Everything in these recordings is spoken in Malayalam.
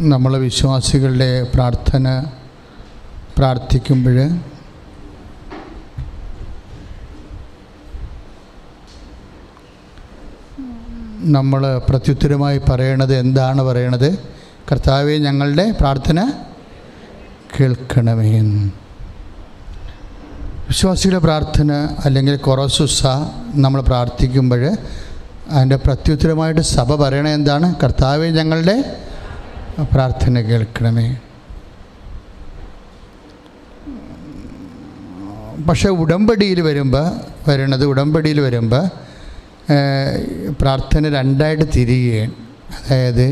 നമ്മൾ വിശ്വാസികളുടെ പ്രാർത്ഥിക്കുമ്പോൾ നമ്മൾ പ്രത്യുത്തരമായി പറയണത് എന്താണ് പറയണത്? കർത്താവേ, ഞങ്ങളുടെ പ്രാർത്ഥന കേൾക്കണമേ. വിശ്വാസികളുടെ പ്രാർത്ഥന അല്ലെങ്കിൽ കൊറോസുസ നമ്മൾ പ്രാർത്ഥിക്കുമ്പോൾ അതിൻ്റെ പ്രത്യുത്തരമായിട്ട് സഭ പറയണത് എന്താണ്? കർത്താവേ, ഞങ്ങളുടെ പ്രാർത്ഥന കേൾക്കണമേ. പക്ഷേ ഉടമ്പടിയിൽ വരുമ്പോൾ പ്രാർത്ഥന രണ്ടായിട്ട് തിരിയുകയാണ്. അതായത്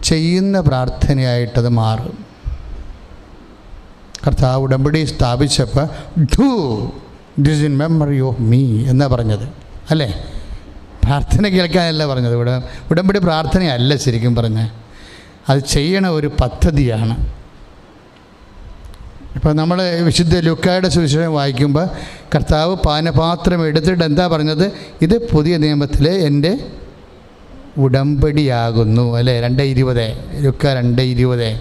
ചെയ്യുന്ന പ്രാർത്ഥനയായിട്ടത് മാറും. കർത്താവ് ഉടമ്പടി സ്ഥാപിച്ചപ്പോൾ do this in memory of me എന്നാണ് പറഞ്ഞത്, അല്ലേ? പ്രാർത്ഥന കേൾക്കാനല്ല പറഞ്ഞത്. ഉടമ്പടി പ്രാർത്ഥനയല്ല ശരിക്കും പറഞ്ഞത്, അത് ചെയ്യണ ഒരു പദ്ധതിയാണ്. ഇപ്പോൾ നമ്മൾ വിശുദ്ധ ലൂക്കായുടെ സുവിശേഷം വായിക്കുമ്പോൾ കർത്താവ് പാനപാത്രം എടുത്തിട്ട് എന്താ പറഞ്ഞത്? ഇത് പുതിയ നിയമത്തിലെ എൻ്റെ ഉടമ്പടിയാകുന്നു, അല്ലേ? 2:20 ലൂക്ക 2:20.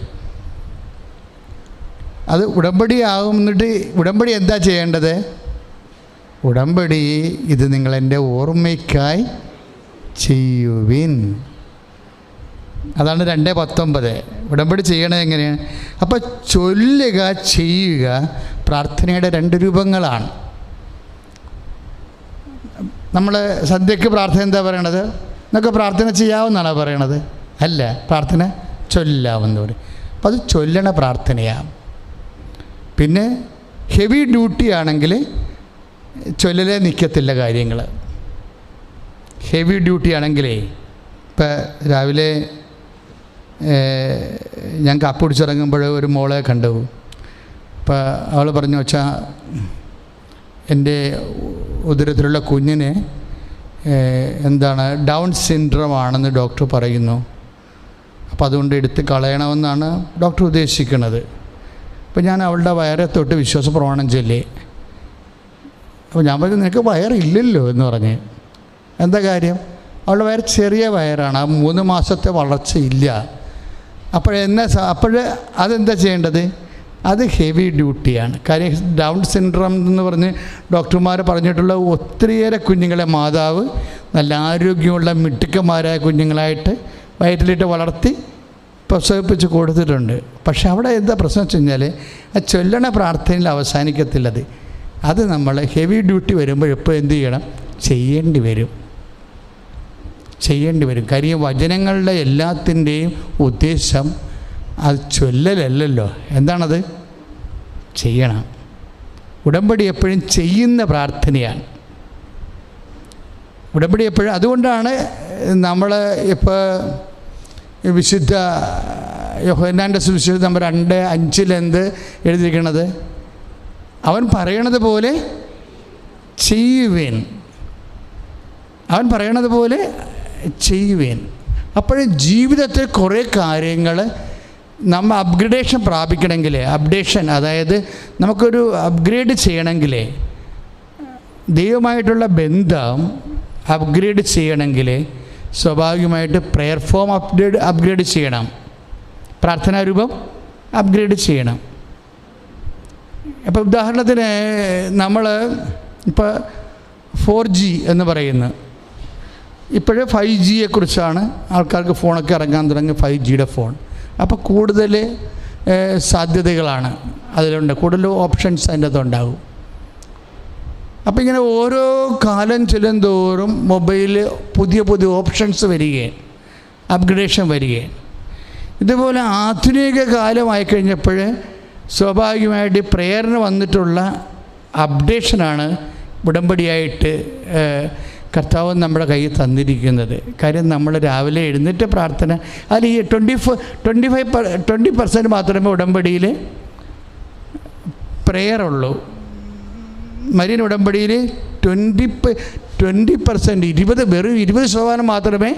അത് ഉടമ്പടിയാകും. എന്നിട്ട് ഉടമ്പടി എന്താ ചെയ്യേണ്ടത്? ഉടമ്പടി ഇത് നിങ്ങളെൻ്റെ ഓർമ്മയ്ക്കായി ചെയ്യുവിൻ. അതാണ് 2:19. ഉടമ്പടി ചെയ്യണത് എങ്ങനെയാണ്? അപ്പോൾ ചൊല്ലുക, ചെയ്യുക പ്രാർത്ഥനയുടെ 2 രൂപങ്ങളാണ്. നമ്മൾ സന്ധ്യയ്ക്ക് പ്രാർത്ഥന എന്താ പറയണത്? എന്നൊക്കെ പ്രാർത്ഥന ചെയ്യാവുന്നതാണോ പറയണത്? അല്ല, പ്രാർത്ഥന ചൊല്ലാമെന്ന് പറയും. അപ്പം അത് ചൊല്ലണ പ്രാർത്ഥനയാണ്. പിന്നെ ഹെവി ഡ്യൂട്ടി ആണെങ്കിൽ ചൊല്ലലേ നിൽക്കത്തില്ല കാര്യങ്ങൾ. ഹെവി ഡ്യൂട്ടി ആണെങ്കിലേ, ഇപ്പം രാവിലെ ഞാൻ കാപ്പി കുടിച്ചിറങ്ങുമ്പോൾ ഒരു മോളെ കണ്ടു. അപ്പോൾ അവൾ പറഞ്ഞു, വെച്ചാൽ എൻ്റെ ഉദരത്തിലുള്ള കുഞ്ഞിന് ഡൗൺ സിൻഡ്രോം ആണെന്ന് ഡോക്ടർ പറയുന്നു. അപ്പോൾ അതുകൊണ്ട് എടുത്ത് കളയണമെന്നാണ് ഡോക്ടർ ഉദ്ദേശിക്കുന്നത്. അപ്പോൾ ഞാൻ അവളുടെ വയറെ തൊട്ട് വിശ്വാസ പ്രമാണം ചൊല്ലി. അപ്പോൾ ഞാൻ പറഞ്ഞു, നിനക്ക് വയറില്ലല്ലോ എന്ന് പറഞ്ഞ്. എന്താ കാര്യം? അവളുടെ വയറ് ചെറിയ വയറാണ്, 3 മാസത്തെ വളർച്ചയില്ല. അപ്പോൾ അതെന്താ ചെയ്യേണ്ടത്? അത് ഹെവി ഡ്യൂട്ടിയാണ്. കാര്യം ഡൗൺ സിൻഡ്രോം എന്ന് പറഞ്ഞ് ഡോക്ടർമാർ പറഞ്ഞിട്ടുള്ള ഒത്തിരിയേറെ കുഞ്ഞുങ്ങളെ മാതാവ് നല്ല ആരോഗ്യമുള്ള മിടുക്കന്മാരായ കുഞ്ഞുങ്ങളായിട്ട് വയറ്റിലിട്ട് വളർത്തി പ്രസവിപ്പിച്ച് കൊടുത്തിട്ടുണ്ട്. പക്ഷെ അവിടെ എന്താ പ്രശ്നം വെച്ച് കഴിഞ്ഞാൽ ആ ചൊല്ലണ പ്രാർത്ഥനയിൽ അവസാനിക്കത്തില്ലത്. അത് നമ്മൾ ഹെവി ഡ്യൂട്ടി വരുമ്പോൾ എപ്പോൾ എന്ത് ചെയ്യണം? ചെയ്യേണ്ടി വരും. കാര്യം വചനങ്ങളുടെ എല്ലാത്തിൻ്റെയും ഉദ്ദേശം അത് ചൊല്ലലല്ലല്ലോ. എന്താണത്? ചെയ്യണം. ഉടമ്പടി എപ്പോഴും ചെയ്യുന്ന പ്രാർത്ഥനയാണ്. ഉടമ്പടി എപ്പോഴും അതുകൊണ്ടാണ് നമ്മൾ ഇപ്പോൾ വിശുദ്ധ യോഹന്നാൻ്റെ സുവിശേഷം നമ്പർ 2:5 എന്ത് എഴുതിയിരിക്കണത്? അവൻ പറയണത് പോലെ ചെയ്യുവേൻ. അപ്പോഴും ജീവിതത്തിൽ കുറേ കാര്യങ്ങൾ നമ്മൾ അപ്ഗ്രേഡേഷൻ പ്രാപിക്കണമെങ്കിൽ, അതായത് നമുക്കൊരു അപ്ഗ്രേഡ് ചെയ്യണമെങ്കിൽ, ദൈവമായിട്ടുള്ള ബന്ധം അപ്ഗ്രേഡ് ചെയ്യണമെങ്കിൽ സ്വാഭാവികമായിട്ട് പ്രെയർ ഫോം അപ്ഗ്രേഡ് ചെയ്യണം, പ്രാർത്ഥനാരൂപം അപ്ഗ്രേഡ് ചെയ്യണം. അപ്പോൾ ഉദാഹരണത്തിന് നമ്മൾ ഇപ്പോൾ 4G എന്ന് പറയുന്നു. ഇപ്പോഴേ 5Gയെക്കുറിച്ചാണ് ആൾക്കാർക്ക് ഫോണൊക്കെ ഇറങ്ങാൻ തുടങ്ങി, 5Gയുടെ ഫോൺ. അപ്പോൾ കൂടുതൽ സാധ്യതകളാണ് അതിലുണ്ട്, കൂടുതൽ ഓപ്ഷൻസ് അതിൻ്റെ അകത്തുണ്ടാകും. അപ്പോൾ ഇങ്ങനെ ഓരോ കാലം ചെല്ലുന്തോറും മൊബൈലിൽ പുതിയ ഓപ്ഷൻസ് വരികയും അപ്ഗ്രേഡേഷൻ വരികയും. ഇതുപോലെ ആധുനിക കാലമായി കഴിഞ്ഞപ്പോൾ സ്വാഭാവികമായിട്ട് പ്രേയറിന് വന്നിട്ടുള്ള അപ്ഡേഷനാണ് ഉടമ്പടിയായിട്ട് കർത്താവ് നമ്മുടെ കയ്യിൽ തന്നിരിക്കുന്നത്. കാര്യം നമ്മൾ രാവിലെ എഴുന്നേറ്റ് പ്രാർത്ഥന, അതിൽ ഈ 20% മാത്രമേ ഉടമ്പടിയിൽ പ്രേയറുള്ളൂ. മരിയൻ ഉടമ്പടിയിൽ 20% വെറും 20% മാത്രമേ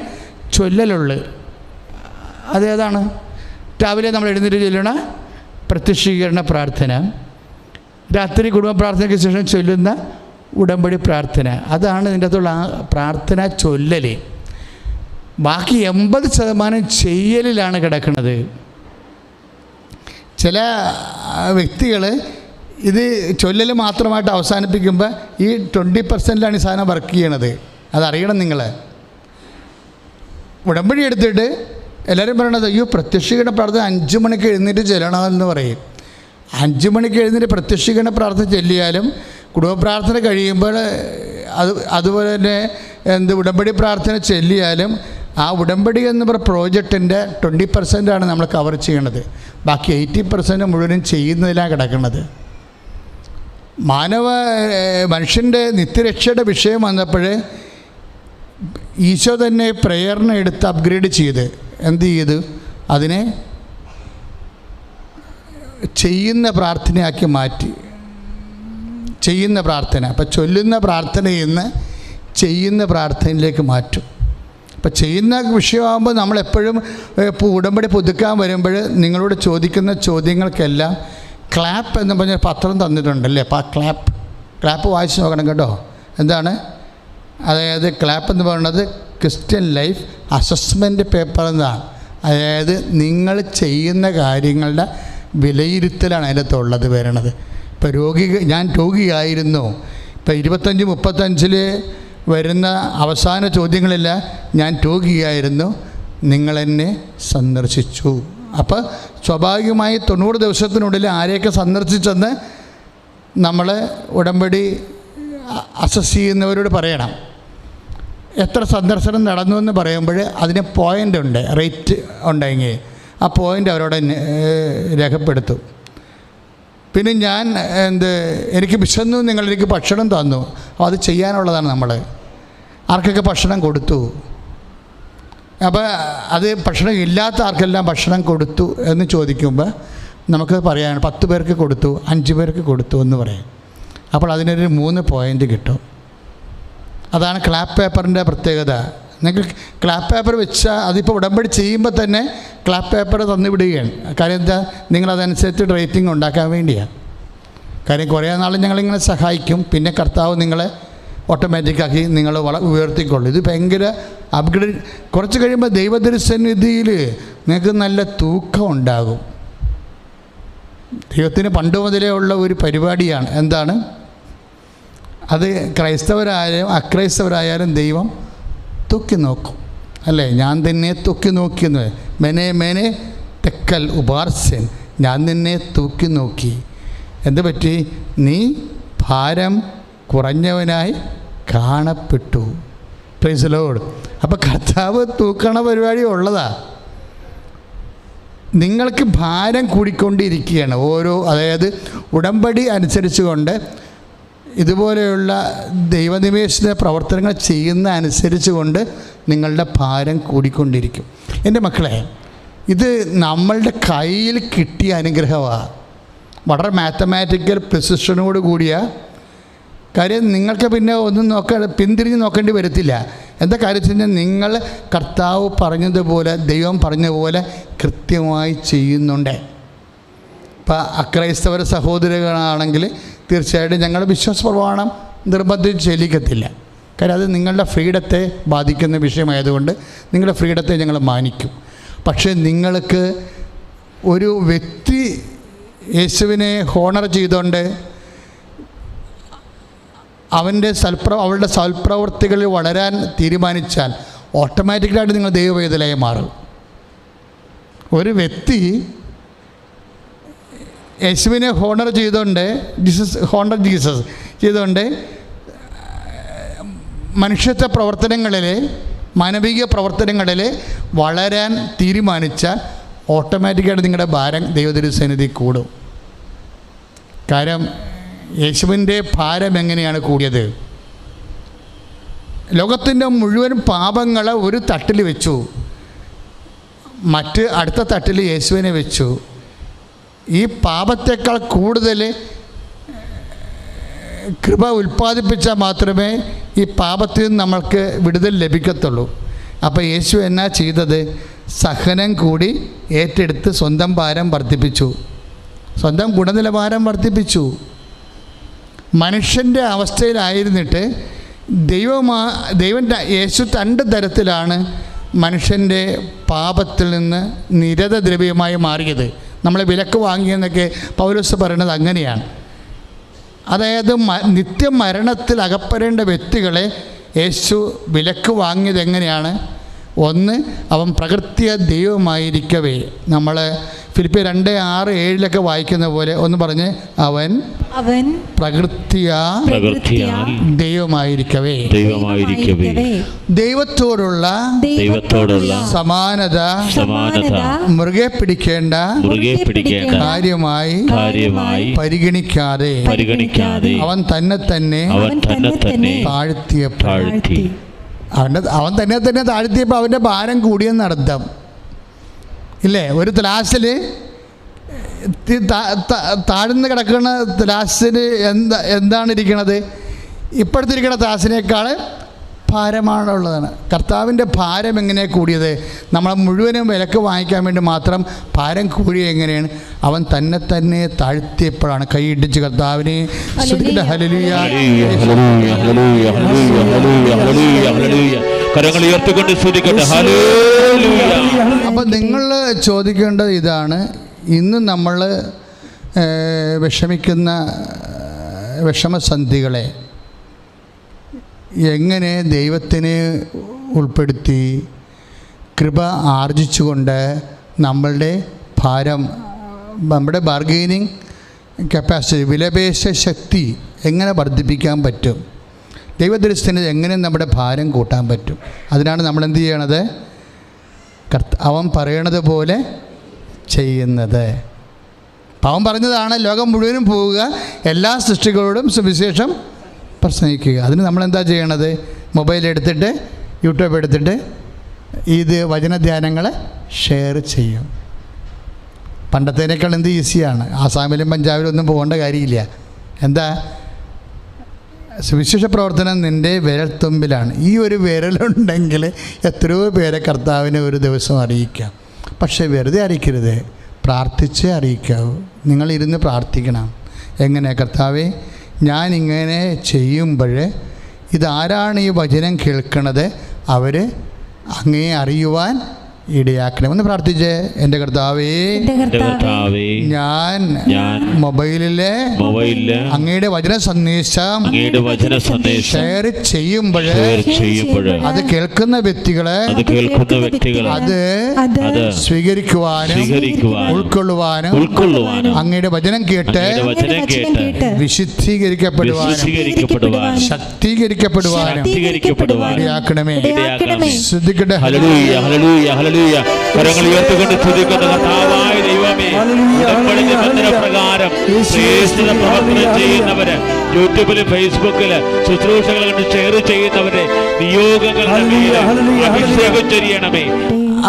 ചൊല്ലലുള്ളൂ. അതേതാണ്? രാവിലെ നമ്മൾ എഴുന്നേറ്റ് ചൊല്ലണ പ്രത്യക്ഷീകരണ പ്രാർത്ഥന, രാത്രി കുടുംബ പ്രാർത്ഥനയ്ക്ക് ശേഷം ചൊല്ലുന്ന ഉടമ്പടി പ്രാർത്ഥന. അതാണ് ഇതിൻ്റെ അകത്തുള്ള ആ പ്രാർത്ഥന ചൊല്ലൽ. ബാക്കി 80% ചെയ്യലിലാണ് കിടക്കുന്നത്. ചില വ്യക്തികൾ ഇത് ചൊല്ലൽ മാത്രമായിട്ട് അവസാനിപ്പിക്കുമ്പോൾ ഈ 20%ലാണ് ഈ സാധനം വർക്ക് ചെയ്യണത്. അതറിയണം നിങ്ങൾ. ഉടമ്പടി എടുത്തിട്ട് എല്ലാവരും പറയണത് അയ്യോ പ്രത്യക്ഷീകരണ പ്രാർത്ഥന 5 മണിക്ക് എഴുന്നേറ്റ് ചെല്ലണമെന്ന് പറയും. 5 മണിക്ക് എഴുന്നേറ്റ് പ്രത്യക്ഷീകരണ പ്രാർത്ഥന ചെല്ലിയാലും കുടുംബ പ്രാർത്ഥന കഴിയുമ്പോൾ അതുപോലെ തന്നെ ഉടമ്പടി പ്രാർത്ഥന ചെല്ലിയാലും ആ ഉടമ്പടി എന്ന് പറയുന്ന പ്രോജക്റ്റിൻ്റെ 20%ആണ് നമ്മൾ കവർ ചെയ്യണത്. ബാക്കി 80% മുഴുവനും ചെയ്യുന്നതിലാണ് കിടക്കുന്നത്. മനുഷ്യൻ്റെ നിത്യരക്ഷയുടെ വിഷയം വന്നപ്പോൾ ഈശോ തന്നെ പ്രേയറിനെ എടുത്ത് അപ്ഗ്രേഡ് ചെയ്ത് എന്ത് ചെയ്തു? അതിനെ ചെയ്യുന്ന പ്രാർത്ഥനയാക്കി മാറ്റി. ചെയ്യുന്ന പ്രാർത്ഥന. അപ്പം ചൊല്ലുന്ന പ്രാർത്ഥനയിൽ നിന്ന് ചെയ്യുന്ന പ്രാർത്ഥനയിലേക്ക് മാറ്റും. അപ്പം ചെയ്യുന്ന വിഷയമാകുമ്പോൾ നമ്മളെപ്പോഴും ഇപ്പോൾ ഉടമ്പടി പുതുക്കാൻ വരുമ്പോൾ നിങ്ങളോട് ചോദിക്കുന്ന ചോദ്യങ്ങൾക്കെല്ലാം ക്ലാപ്പ് എന്ന് പറഞ്ഞ പത്രം തന്നിട്ടുണ്ടല്ലേ. അപ്പോൾ ആ ക്ലാപ്പ് വായിച്ച് നോക്കണം കേട്ടോ. എന്താണ്? അതായത് ക്ലാപ്പ് എന്ന് പറയുന്നത് ക്രിസ്ത്യൻ ലൈഫ് അസസ്മെൻറ്റ് പേപ്പർ എന്നാണ്. അതായത് നിങ്ങൾ ചെയ്യുന്ന കാര്യങ്ങളുടെ വിലയിരുത്തലാണ് അതിനകത്തുള്ളത് വരണത്. ഇപ്പോൾ ഞാൻ രോഗിയായിരുന്നു. ഇപ്പോൾ 25-35 വരുന്ന അവസാന ചോദ്യങ്ങളില്ല ഞാൻ രോഗിയായിരുന്നു, നിങ്ങളെന്നെ സന്ദർശിച്ചു. അപ്പോൾ സ്വാഭാവികമായി 90 ദിവസത്തിനുള്ളിൽ ആരെയൊക്കെ സന്ദർശിച്ചെന്ന് നമ്മൾ ഉടമ്പടി അസസ് ചെയ്യുന്നവരോട് പറയണം. എത്ര സന്ദർശനം നടന്നു എന്ന് പറയുമ്പോൾ അതിന് പോയിൻ്റ് ഉണ്ട്, റേറ്റ് ഉണ്ടെങ്കിൽ ആ പോയിൻ്റ് അവരോട് രേഖപ്പെടുത്തും. പിന്നെ ഞാൻ എനിക്ക് വിശന്നു, നിങ്ങളെനിക്ക് ഭക്ഷണം തന്നു, അപ്പോൾ അത് ചെയ്യാനുള്ളതാണ് നമ്മൾ. ആർക്കൊക്കെ ഭക്ഷണം കൊടുത്തു? അപ്പോൾ അത് ഭക്ഷണം ഇല്ലാത്ത ആർക്കെല്ലാം ഭക്ഷണം കൊടുത്തു എന്ന് ചോദിക്കുമ്പോൾ നമുക്ക് പറയാൻ 10 പേർക്ക് കൊടുത്തു, 5 പേർക്ക് കൊടുത്തു എന്ന് പറയാം. അപ്പോൾ അതിനൊരു 3 പോയിൻ്റ് കിട്ടും. അതാണ് ക്ലാപ്പ് പേപ്പറിൻ്റെ പ്രത്യേകത. നിങ്ങൾ ക്ലാപ്പ് പേപ്പർ വെച്ചാൽ അതിപ്പോൾ ഉടമ്പടി ചെയ്യുമ്പോൾ തന്നെ ക്ലാപ്പ് പേപ്പർ തന്നുവിടുകയാണ്. കാര്യം എന്താ? നിങ്ങളതനുസരിച്ച് റേറ്റിംഗ് ഉണ്ടാക്കാൻ വേണ്ടിയാണ്. കാര്യം കുറേ നാൾ ഞങ്ങളിങ്ങനെ സഹായിക്കും, പിന്നെ കർത്താവ് നിങ്ങളെ ഓട്ടോമാറ്റിക്കാക്കി നിങ്ങൾ ഉയർത്തിക്കൊള്ളു. ഇത് ഭയങ്കര അപ്ഗ്രേഡ്. കുറച്ച് കഴിയുമ്പോൾ ദൈവദൃസന്നിധിയിൽ നിങ്ങൾക്ക് നല്ല തൂക്കം ഉണ്ടാകും. ദൈവത്തിന് പണ്ട് മുതലേ ഉള്ള ഒരു പരിപാടിയാണ്. എന്താണ് അത്? ക്രൈസ്തവരായാലും അക്രൈസ്തവരായാലും ദൈവം തൂക്കി നോക്കും അല്ലേ? ഞാൻ തന്നെ തൂക്കി നോക്കിയെന്ന് മെനെ തെക്കൽ ഉപാർസ്യൻ, ഞാൻ നിന്നെ തൂക്കി നോക്കി. എന്ത് പറ്റി? നീ ഭാരം കുറഞ്ഞവനായി കാണപ്പെട്ടു. Praise the Lord. അപ്പോൾ കർത്താവ് തൂക്കണ പരിപാടി ഉള്ളതാ. നിങ്ങൾക്ക് ഭാരം കൂടിക്കൊണ്ടിരിക്കുകയാണ് അതായത് ഉടമ്പടി അനുസരിച്ചുകൊണ്ട് ഇതുപോലെയുള്ള ദൈവനിവേശന പ്രവർത്തനങ്ങൾ ചെയ്യുന്ന അനുസരിച്ച് കൊണ്ട് നിങ്ങളുടെ ഭാരം കൂടിക്കൊണ്ടിരിക്കും. എൻ്റെ മക്കളെ, ഇത് നമ്മളുടെ കയ്യിൽ കിട്ടിയ അനുഗ്രഹമാണ്. വളരെ മാത്തമാറ്റിക്കൽ പ്രിസിഷനോട് കൂടിയ കാര്യം. നിങ്ങൾക്ക് പിന്നെ ഒന്നും പിന്തിരിഞ്ഞ് നോക്കേണ്ടി വരത്തില്ല. എന്താ കാര്യത്തിന് നിങ്ങൾ കർത്താവ് പറഞ്ഞതുപോലെ ദൈവം പറഞ്ഞതുപോലെ കൃത്യമായി ചെയ്യുന്നുണ്ട്. ഇപ്പം അക്രൈസ്തവര സഹോദരങ്ങളാണെങ്കിൽ തീർച്ചയായിട്ടും ഞങ്ങളുടെ വിശ്വാസ പ്രമാണം നിർബന്ധിച്ച് ചെല്ലിക്കത്തില്ല. കാര്യം അത് നിങ്ങളുടെ ഫ്രീഡത്തെ ബാധിക്കുന്ന വിഷയമായതുകൊണ്ട് നിങ്ങളുടെ ഫ്രീഡത്തെ ഞങ്ങൾ മാനിക്കും. പക്ഷേ നിങ്ങൾക്ക് ഒരു വ്യക്തി യേശുവിനെ ഹോണർ ചെയ്തുകൊണ്ട് അവളുടെ സൽപ്രവൃത്തികളിൽ വളരാൻ തീരുമാനിച്ചാൽ ഓട്ടോമാറ്റിക്കലായിട്ട് നിങ്ങൾ ദൈവവേദനയായി മാറും. ഒരു വ്യക്തി യേശുവിനെ ഹോണർ ചെയ്തുകൊണ്ട് ജീസസ് ചെയ്തുകൊണ്ട് മനുഷ്യത്വ പ്രവർത്തനങ്ങളിൽ, മാനവിക പ്രവർത്തനങ്ങളിൽ വളരാൻ തീരുമാനിച്ചാൽ ഓട്ടോമാറ്റിക്കായിട്ട് നിങ്ങളുടെ ഭാരം ദൈവതിരുസന്നിധി കൂടും. കാര്യം യേശുവിൻ്റെ ഭാരം എങ്ങനെയാണ് കൂടിയത്? ലോകത്തിൻ്റെ മുഴുവൻ പാപങ്ങളെ ഒരു തട്ടിൽ വെച്ചു, അടുത്ത തട്ടിൽ യേശുവിനെ വെച്ചു. ഈ പാപത്തേക്കാൾ കൂടുതൽ കൃപ ഉൽപ്പാദിപ്പിച്ചാൽ മാത്രമേ ഈ പാപത്തിൽ നിന്ന് നമ്മൾക്ക് വിടുതൽ ലഭിക്കത്തുള്ളൂ. അപ്പോൾ യേശു എന്നാ ചെയ്തത്? സഹനം കൂടി ഏറ്റെടുത്ത് സ്വന്തം ഭാരം വർദ്ധിപ്പിച്ചു, സ്വന്തം ഗുണനിലവാരം വർദ്ധിപ്പിച്ചു. മനുഷ്യൻ്റെ അവസ്ഥയിലായിരുന്നിട്ട് ദൈവം യേശു 2 തരത്തിലാണ് മനുഷ്യൻ്റെ പാപത്തിൽ നിന്ന് നിരതദ്രവ്യമായി മാറിയത്. നമ്മളെ വിലക്ക് വാങ്ങിയെന്നൊക്കെ പൗലോസ് പറയുന്നത് അങ്ങനെയാണ്. അതായത് നിത്യമരണത്തിൽ അകപ്പെടേണ്ട വ്യക്തികളെ യേശു വിലക്ക് വാങ്ങിയത് എങ്ങനെയാണ്? ഒന്ന്, അവൻ പ്രകൃത്യ ദൈവമായിരിക്കവേ, നമ്മൾ ഫിലിപ്പിയർ 2:6-7 വായിക്കുന്ന പോലെ ഒന്ന് പറഞ്ഞ്, അവൻ പ്രകൃത്യ ദൈവമായിരിക്കവേ. ദൈവത്തോടുള്ള സമാനത മുറുകെ പിടിക്കേണ്ട കാര്യമായി പരിഗണിക്കാതെ അവൻ തന്നെ താഴ്ത്തിയപ്പോൾ അവൻ തന്നെ താഴ്ത്തിയപ്പോൾ അവൻ്റെ ഭാരം കൂടിയെന്നർത്ഥം ഇല്ലേ? ഒരു ത്ലാസിൽ താഴ്ന്ന് കിടക്കുന്ന ത്ലാസിൽ എന്താണ് ഇരിക്കണത്? ഇപ്പോഴത്തെ ഇരിക്കുന്ന ത്ലാസിനേക്കാൾ ഭാരമാണുള്ളതാണ്. കർത്താവിൻ്റെ ഭാരം എങ്ങനെയാണ് കൂടിയത്? നമ്മളെ മുഴുവനും വിലക്ക് വാങ്ങിക്കാൻ വേണ്ടി മാത്രം ഭാരം കൂടിയ എങ്ങനെയാണ്? അവൻ തന്നെ താഴ്ത്തിയപ്പോഴാണ്. കൈയിടിച്ച് കർത്താവിനെ അപ്പം നിങ്ങൾ ചോദിക്കേണ്ടത് ഇതാണ്, ഇന്ന് നമ്മൾ വിഷമിക്കുന്ന വിഷമസന്ധികളെ എങ്ങനെ ദൈവത്തിനെ ഉൾപ്പെടുത്തി കൃപ ആർജിച്ചുകൊണ്ട് നമ്മളുടെ ഭാരം, നമ്മുടെ ബാർഗെയിനിങ് കപ്പാസിറ്റി, വിലപേശ ശക്തി എങ്ങനെ വർദ്ധിപ്പിക്കാൻ പറ്റും? ദൈവദൃഷ്ടിന് എങ്ങനെ നമ്മുടെ ഭാരം കൂട്ടാൻ പറ്റും? അതിനാണ് നമ്മൾ എന്ത് ചെയ്യണത്? അവൻ പറയണത് പോലെ ചെയ്യുന്നത്. അവൻ പറഞ്ഞതാണ് ലോകം മുഴുവനും പോവുക, എല്ലാ സൃഷ്ടികളോടും സുവിശേഷം പ്രസംഗിക്കുക. അതിന് നമ്മളെന്താ ചെയ്യണത്? മൊബൈൽ എടുത്തിട്ട് യൂട്യൂബ് എടുത്തിട്ട് ഇത് വചനധ്യാനങ്ങളെ ഷെയർ ചെയ്യും. പണ്ടത്തേനേക്കാൾ എന്ത് ഈസിയാണ്. ആസാമിലും പഞ്ചാബിലും ഒന്നും പോകേണ്ട കാര്യമില്ല. എന്താ? സുവിശേഷ പ്രവർത്തനം നിൻ്റെ വിരൽത്തുമ്പിലാണ്. ഈ ഒരു വിരലുണ്ടെങ്കിൽ എത്രയോ പേരെ കർത്താവിനെ ഒരു ദിവസം അറിയിക്കാം. പക്ഷേ വെറുതെ അറിയിക്കരുത്, പ്രാർത്ഥിച്ചേ അറിയിക്കാവൂ. നിങ്ങളിരുന്ന് പ്രാർത്ഥിക്കണം. എങ്ങനെ? കർത്താവേ, ഞാനിങ്ങനെ ചെയ്യുമ്പോൾ ഇതാരാണ് ഈ വചനം കേൾക്കണത്, അവർ അങ്ങേ അറിയുവാൻ ഇടയാക്കണം എന്ന് പ്രാർത്ഥിച്ചേ. എൻ്റെ കർത്താവേ, ഞാൻ മൊബൈലിലെ അങ്ങയുടെ വചന സന്ദേശം ഷെയർ ചെയ്യുമ്പോൾ അത് കേൾക്കുന്ന വ്യക്തികളെ അത് സ്വീകരിക്കുവാനും ഉൾക്കൊള്ളുവാനും അങ്ങയുടെ വചനം കേട്ട് വിശുദ്ധീകരിക്കപ്പെടുവാനും ശക്തീകരിക്കപ്പെടുവാനും ഇടയാക്കണമേ. ശ്രദ്ധിക്കട്ടെ. കരങ്ങൾ ഉയർത്തിക്കൊണ്ട് സ്തുതിക്കുന്ന കർത്താവായ ദൈവമേ, ഉടമ്പടി പ്രകാരം പ്രവർത്തനം ചെയ്യുന്നവര്, യൂട്യൂബില് ഫേസ്ബുക്കില് ശുശ്രൂഷകൾ കണ്ട് ഷെയർ ചെയ്യുന്നവരെ നിയോഗങ്ങൾ അഭിഷേകം ചെയ്യണമേ.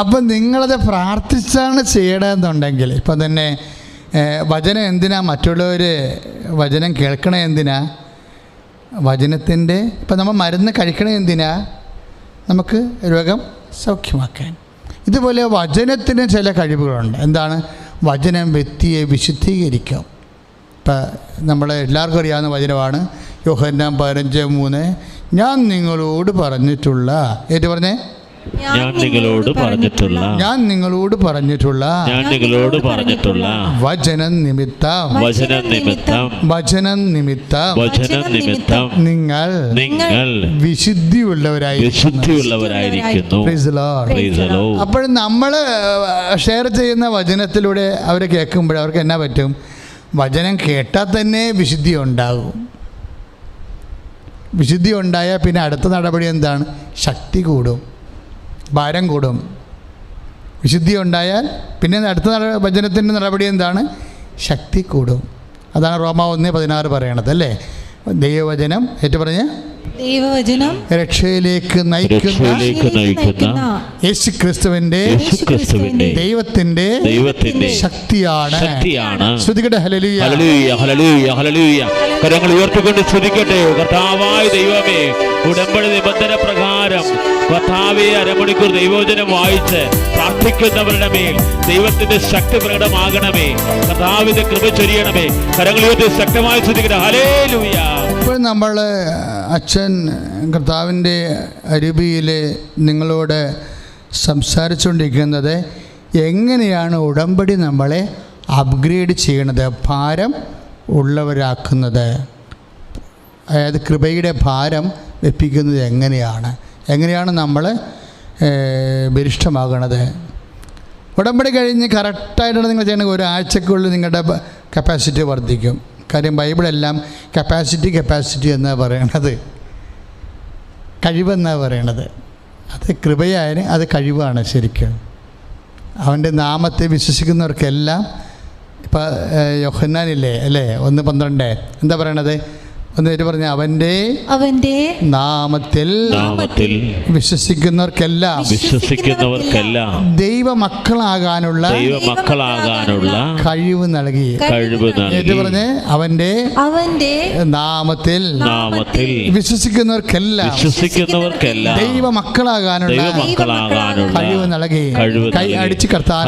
അപ്പം നിങ്ങളത് പ്രാർത്ഥിച്ചാണ് ചെയ്യണമെന്നുണ്ടെങ്കിൽ ഇപ്പം തന്നെ വചനം എന്തിനാ? മറ്റുള്ളവർ വചനം കേൾക്കണേ എന്തിനാ? വചനത്തിൻ്റെ ഇപ്പം നമ്മൾ മരുന്ന് കഴിക്കണേ എന്തിനാ? നമുക്ക് രോഗം സൗഖ്യമാക്കാൻ. ഇതുപോലെ വചനത്തിന് ചില കഴിവുകളുണ്ട്. എന്താണ്? വചനം വ്യക്തിയെ വിശുദ്ധീകരിക്കും. ഇപ്പം നമ്മളെ എല്ലാവർക്കും അറിയാവുന്ന വചനമാണ് യോഹന്നാൻ 15:3, ഞാൻ നിങ്ങളോട് പറഞ്ഞിട്ടുള്ള, ഏറ്റു പറഞ്ഞേ, ഞാൻ നിങ്ങളോട് പറഞ്ഞിട്ടുള്ള വചനം നിമിത്തം നിങ്ങൾ വിശുദ്ധിയുള്ളവരായിരിക്കുന്നു. അപ്പോൾ നമ്മൾ ഷെയർ ചെയ്യുന്ന വചനത്തിലൂടെ അവരെ കേൾക്കുമ്പോൾ അവർക്ക് എന്നാ പറ്റും? വചനം കേട്ടാൽ തന്നെ വിശുദ്ധി ഉണ്ടാകും. വിശുദ്ധി ഉണ്ടായാൽ പിന്നെ അടുത്ത നടപടി എന്താണ്? ശക്തി കൂടും, ഭാരം കൂടും. വിശുദ്ധി ഉണ്ടായാൽ പിന്നെ അടുത്ത വചനത്തിൻ്റെ നടപടി എന്താണ്? ശക്തി കൂടും. അതാണ് റോമ 1:16 പറയണത് അല്ലേ? ദൈവവചനം ഏറ്റു പറഞ്ഞ് ദൈവവചനം രക്ഷയിലേക്ക് നയിക്കുന്ന യേശുക്രിസ്തുവിന്റെ ദൈവത്തിന്റെ ശക്തിയാണ്. ശ്രുതിക്കട്ടെ. ഹല്ലേലൂയ, ഹല്ലേലൂയ, ഹല്ലേലൂയ, ഹല്ലേലൂയ. കരങ്ങൾ ഉയർത്തിക്കൊണ്ട് സ്തുതിക്കട്ടെ. കർത്താവായ ദൈവമേ, ഉടമ്പടി നിബന്ധന പ്രകാരം കർത്താവേ, അരമണിക്കൂർ ദൈവവചനം വായിച്ച് പ്രാർത്ഥിക്കുന്നവരുടെ മേൽ ദൈവത്തിന്റെ ശക്തി പ്രകടമാകണമേ. കർത്താവിന്റെ കൃപ ചൊരിയണമേ. കരങ്ങൾ ഉയർത്തി ശക്തമായി സ്തുതിക്കട്ടെ. ഹല്ലേലൂയ. ഇപ്പോൾ നമ്മൾ അച്ഛൻ കർത്താവിൻ്റെ അരുവിയിൽ നിങ്ങളോട് സംസാരിച്ചുകൊണ്ടിരിക്കുന്നത് എങ്ങനെയാണ് ഉടമ്പടി നമ്മളെ അപ്ഗ്രേഡ് ചെയ്യണത്, ഭാരം ഉള്ളവരാക്കുന്നത്. അതായത് കൃപയുടെ ഭാരം വെപ്പിക്കുന്നത് എങ്ങനെയാണ് നമ്മൾ ബലിഷ്ഠമാകണത്? ഉടമ്പടി കഴിഞ്ഞ് കറക്റ്റായിട്ടാണ് നിങ്ങൾ ചെയ്യണമെങ്കിൽ ഒരാഴ്ചക്കുള്ളിൽ നിങ്ങളുടെ കപ്പാസിറ്റി വർദ്ധിക്കും. കാര്യം ബൈബിളെല്ലാം കപ്പാസിറ്റി എന്നാണ് പറയണത്, കഴിവെന്നാണ് പറയണത്. അത് കൃപയായാലും അത് കഴിവാണ് ശരിക്കും. അവൻ്റെ നാമത്തെ വിശ്വസിക്കുന്നവർക്കെല്ലാം ഇപ്പം യോഹന്നാനില്ലേ അല്ലേ 1:12 എന്താ പറയണത്? ഒന്ന് പറഞ്ഞ അവൻ്റെ നാമത്തിൽ വിശ്വസിക്കുന്നവർക്കെല്ലാം ദൈവമക്കളാകാനുള്ള കഴിവ് നൽകി. പറഞ്ഞ് അവൻ്റെ നാമത്തിൽ വിശ്വസിക്കുന്നവർക്കെല്ലാം ദൈവമക്കളാകാനുള്ള കഴിവ് നൽകി. കൈ അടിച്ച് കർത്താവ്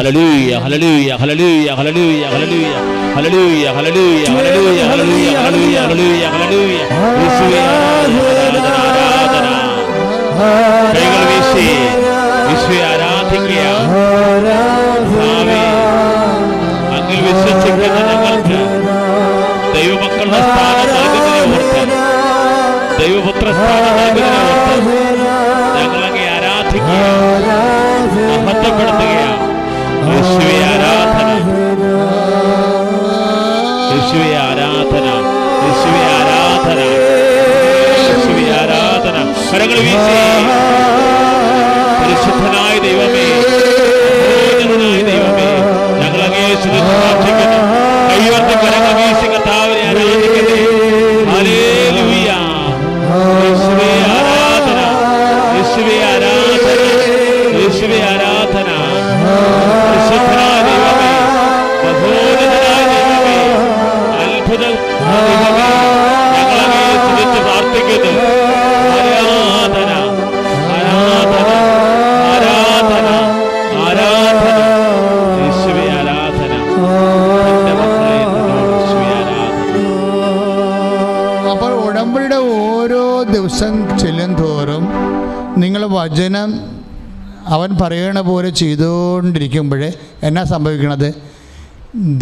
കൈകൾ വീശി യേശുവേ ആരാധിക്കുക. അങ്ങിൽ വിശ്വസിക്കുന്ന ഞങ്ങൾക്ക് ദൈവമക്കളുടെ സ്ഥാനം നൽകുന്നതിനെ ഓർത്ത്, ദൈവപുത്ര സ്ഥാനം നൽകുന്നതിനെ ഓർത്ത് ഞങ്ങളങ്ങെ ആരാധിക്കുക, മഹത്വപ്പെടുത്തുകയാണ്. യേശുവേ ആരാധന, യേശുവേ ആരാധന, യേശുവേ ആരാധന, യേശുവേ ആരാധന. കരങ്ങൾ വീശി പരിശുദ്ധനായ ദൈവമേ, ദൈവമേ, ഞങ്ങൾ അങ്ങേ പ്രാർത്ഥിക്കുന്നു. കൈവർത്തി കരങ്ങൾ വീശി കർത്താവിനെ ആരാധിക്കട്ടെ. ഹല്ലേലൂയ. യേശുവേ ആരാധന, യേശുവേ ആരാധന, യേശുവേ ആരാധന. പരിശുദ്ധനായ ദൈവമേ, മഹോന്നതനായ ദൈവമേ, അത്ഭുത ദൈവമേ, ഞങ്ങൾ അങ്ങേ സ്തുതിച്ച് പ്രാർത്ഥിക്കുന്നു. ആരാധന, ആരാധന, ആരാധന, ആരാധന. യേശുവേ ആരാധന. എൻ്റെ മക്കളെ യേശുവേ ആരാധന. അപ്പോൾ ഉടമ്പടിയുടെ ഓരോ ദിവസം ചെല്ലും തോറും നിങ്ങൾ വചനം അവൻ പറയണ പോലെ ചെയ്തുകൊണ്ടിരിക്കുമ്പോൾ എന്നാ സംഭവിക്കണത്?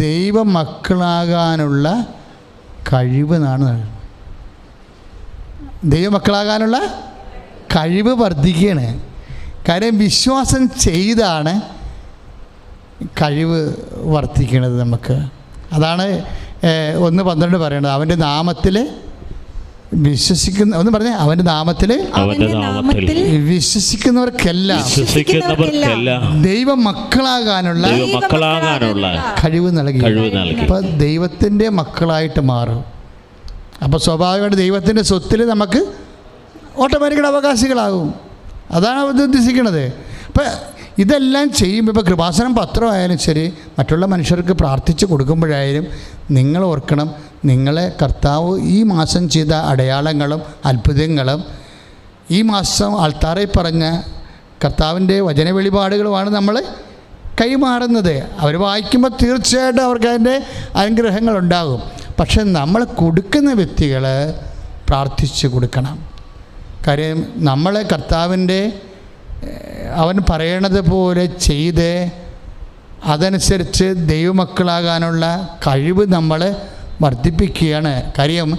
ദൈവമക്കളാകാനുള്ള കഴിവ് എന്നാണ്. ദൈവമക്കളാകാനുള്ള കഴിവ് വർദ്ധിക്കുകയാണ്. കാര്യം വിശ്വാസം ചെയ്താണ് കഴിവ് വർദ്ധിക്കുന്നത് നമുക്ക്. അതാണ് 1:12 പറയണത്. അവൻ്റെ നാമത്തിൽ വിശ്വസിക്കുന്ന, ഒന്ന് പറഞ്ഞേ, അവൻ്റെ നാമത്തിൽ വിശ്വസിക്കുന്നവർക്കെല്ലാം ദൈവമക്കളാകാനുള്ള കഴിവ് നൽകി. അപ്പം ദൈവത്തിൻ്റെ മക്കളായിട്ട് മാറും. അപ്പോൾ സ്വാഭാവികമായിട്ട് ദൈവത്തിൻ്റെ സ്വത്തിൽ നമുക്ക് ഓട്ടോമാറ്റിക്കൽ അവകാശികളാകും. അതാണ് അത് ഉദ്ദേശിക്കുന്നത്. അപ്പം ഇതെല്ലാം ചെയ്യുമ്പോൾ ഇപ്പോൾ കൃപാസനം പത്രമായാലും ശരി, മറ്റുള്ള മനുഷ്യർക്ക് പ്രാർത്ഥിച്ച് കൊടുക്കുമ്പോഴായാലും നിങ്ങൾ ഓർക്കണം, നിങ്ങളെ കർത്താവ് ഈ മാസം ചെയ്ത അടയാളങ്ങളും അത്ഭുതങ്ങളും ഈ മാസം ആൾത്താറിൽ പറഞ്ഞ കർത്താവിൻ്റെ വചന വെളിപാടുകളുമാണ് നമ്മൾ കൈമാറുന്നത്. അവർ വായിക്കുമ്പോൾ തീർച്ചയായിട്ടും അവർക്ക് അതിൻ്റെ അനുഗ്രഹങ്ങളുണ്ടാകും. പക്ഷെ നമ്മൾ കൊടുക്കുന്ന വ്യക്തികൾ പ്രാർത്ഥിച്ച് കൊടുക്കണം. കാര്യം നമ്മളെ കർത്താവിൻ്റെ അവൻ പറയണത് പോലെ ചെയ്ത് അതനുസരിച്ച് ദൈവമക്കളാകാനുള്ള കഴിവ് നമ്മൾ വർദ്ധിപ്പിക്കുകയാണ്. കാര്യം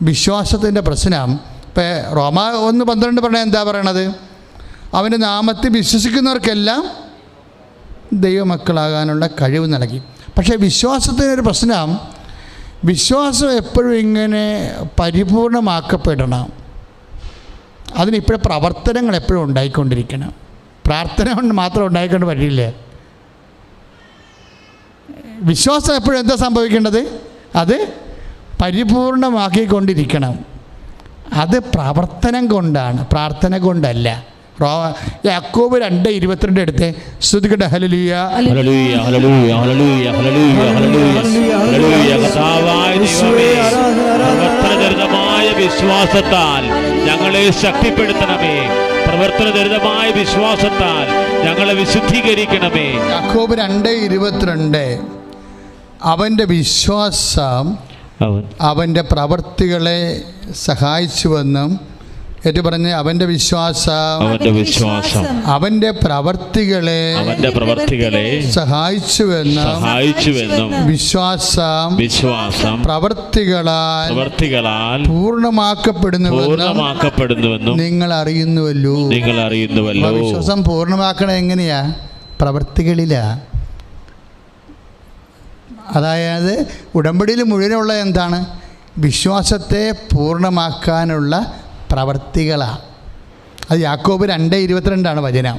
വിശ്വാസത്തിൻ്റെ പ്രശ്നം ഇപ്പോൾ റോമ 1:12 പറഞ്ഞാൽ എന്താ പറയണത്? അവൻ്റെ നാമത്തിൽ വിശ്വസിക്കുന്നവർക്കെല്ലാം ദൈവമക്കളാകാനുള്ള കഴിവ് നൽകി. പക്ഷേ വിശ്വാസത്തിനൊരു പ്രശ്നം, വിശ്വാസം എപ്പോഴും ഇങ്ങനെ പരിപൂർണമാക്കപ്പെടണം. അതിനിപ്പോഴും പ്രവർത്തനങ്ങൾ എപ്പോഴും ഉണ്ടായിക്കൊണ്ടിരിക്കണം. പ്രാർത്ഥന കൊണ്ട് മാത്രം ഉണ്ടായിക്കൊണ്ട് വരില്ല. വിശ്വാസം എപ്പോഴും എന്താ സംഭവിക്കേണ്ടത്? അത് പരിപൂർണമാക്കിക്കൊണ്ടിരിക്കണം. അത് പ്രവർത്തനം കൊണ്ടാണ്, പ്രാർത്ഥന കൊണ്ടല്ല. യാക്കോബ് 2:22 എടുത്ത് സ്തുതിക്കട്ടെ. ഹല്ലേലൂയ, ഹല്ലേലൂയ, ഹല്ലേലൂയ, ഹല്ലേലൂയ, ഹല്ലേലൂയ, ഹല്ലേലൂയ. കർത്താവായ ദൈവമേ, പ്രവർത്തനനിരതമായ വിശ്വാസത്താൽ ഞങ്ങളെ ശക്തിപ്പെടുത്തണമേ. പ്രവർത്തനനിരതമായ വിശ്വാസത്താൽ ഞങ്ങളെ വിശുദ്ധീകരിക്കണമേ. യാക്കോബ് 2:22 അവൻ്റെ വിശ്വാസം അവൻ്റെ പ്രവർത്തികളെ സഹായിച്ചുവെന്നും ഏറ്റു പറഞ്ഞ് അവൻ്റെ വിശ്വാസം അവൻ്റെ പ്രവർത്തികളെ സഹായിച്ചുവെന്നും വിശ്വാസം പ്രവർത്തികളാൽ പൂർണ്ണമാക്കപ്പെടുന്നുവെന്നും നിങ്ങൾ അറിയുന്നുവല്ലോ. വിശ്വാസം പൂർണ്ണമാക്കണത് എങ്ങനെയാ? പ്രവർത്തികളിലാ. അതായത് ഉടമ്പടിയിൽ മുഴുവനുള്ള എന്താണ്? വിശ്വാസത്തെ പൂർണ്ണമാക്കാനുള്ള പ്രവർത്തികളാണ്. അത് യാക്കോബ് 2:22 വചനം.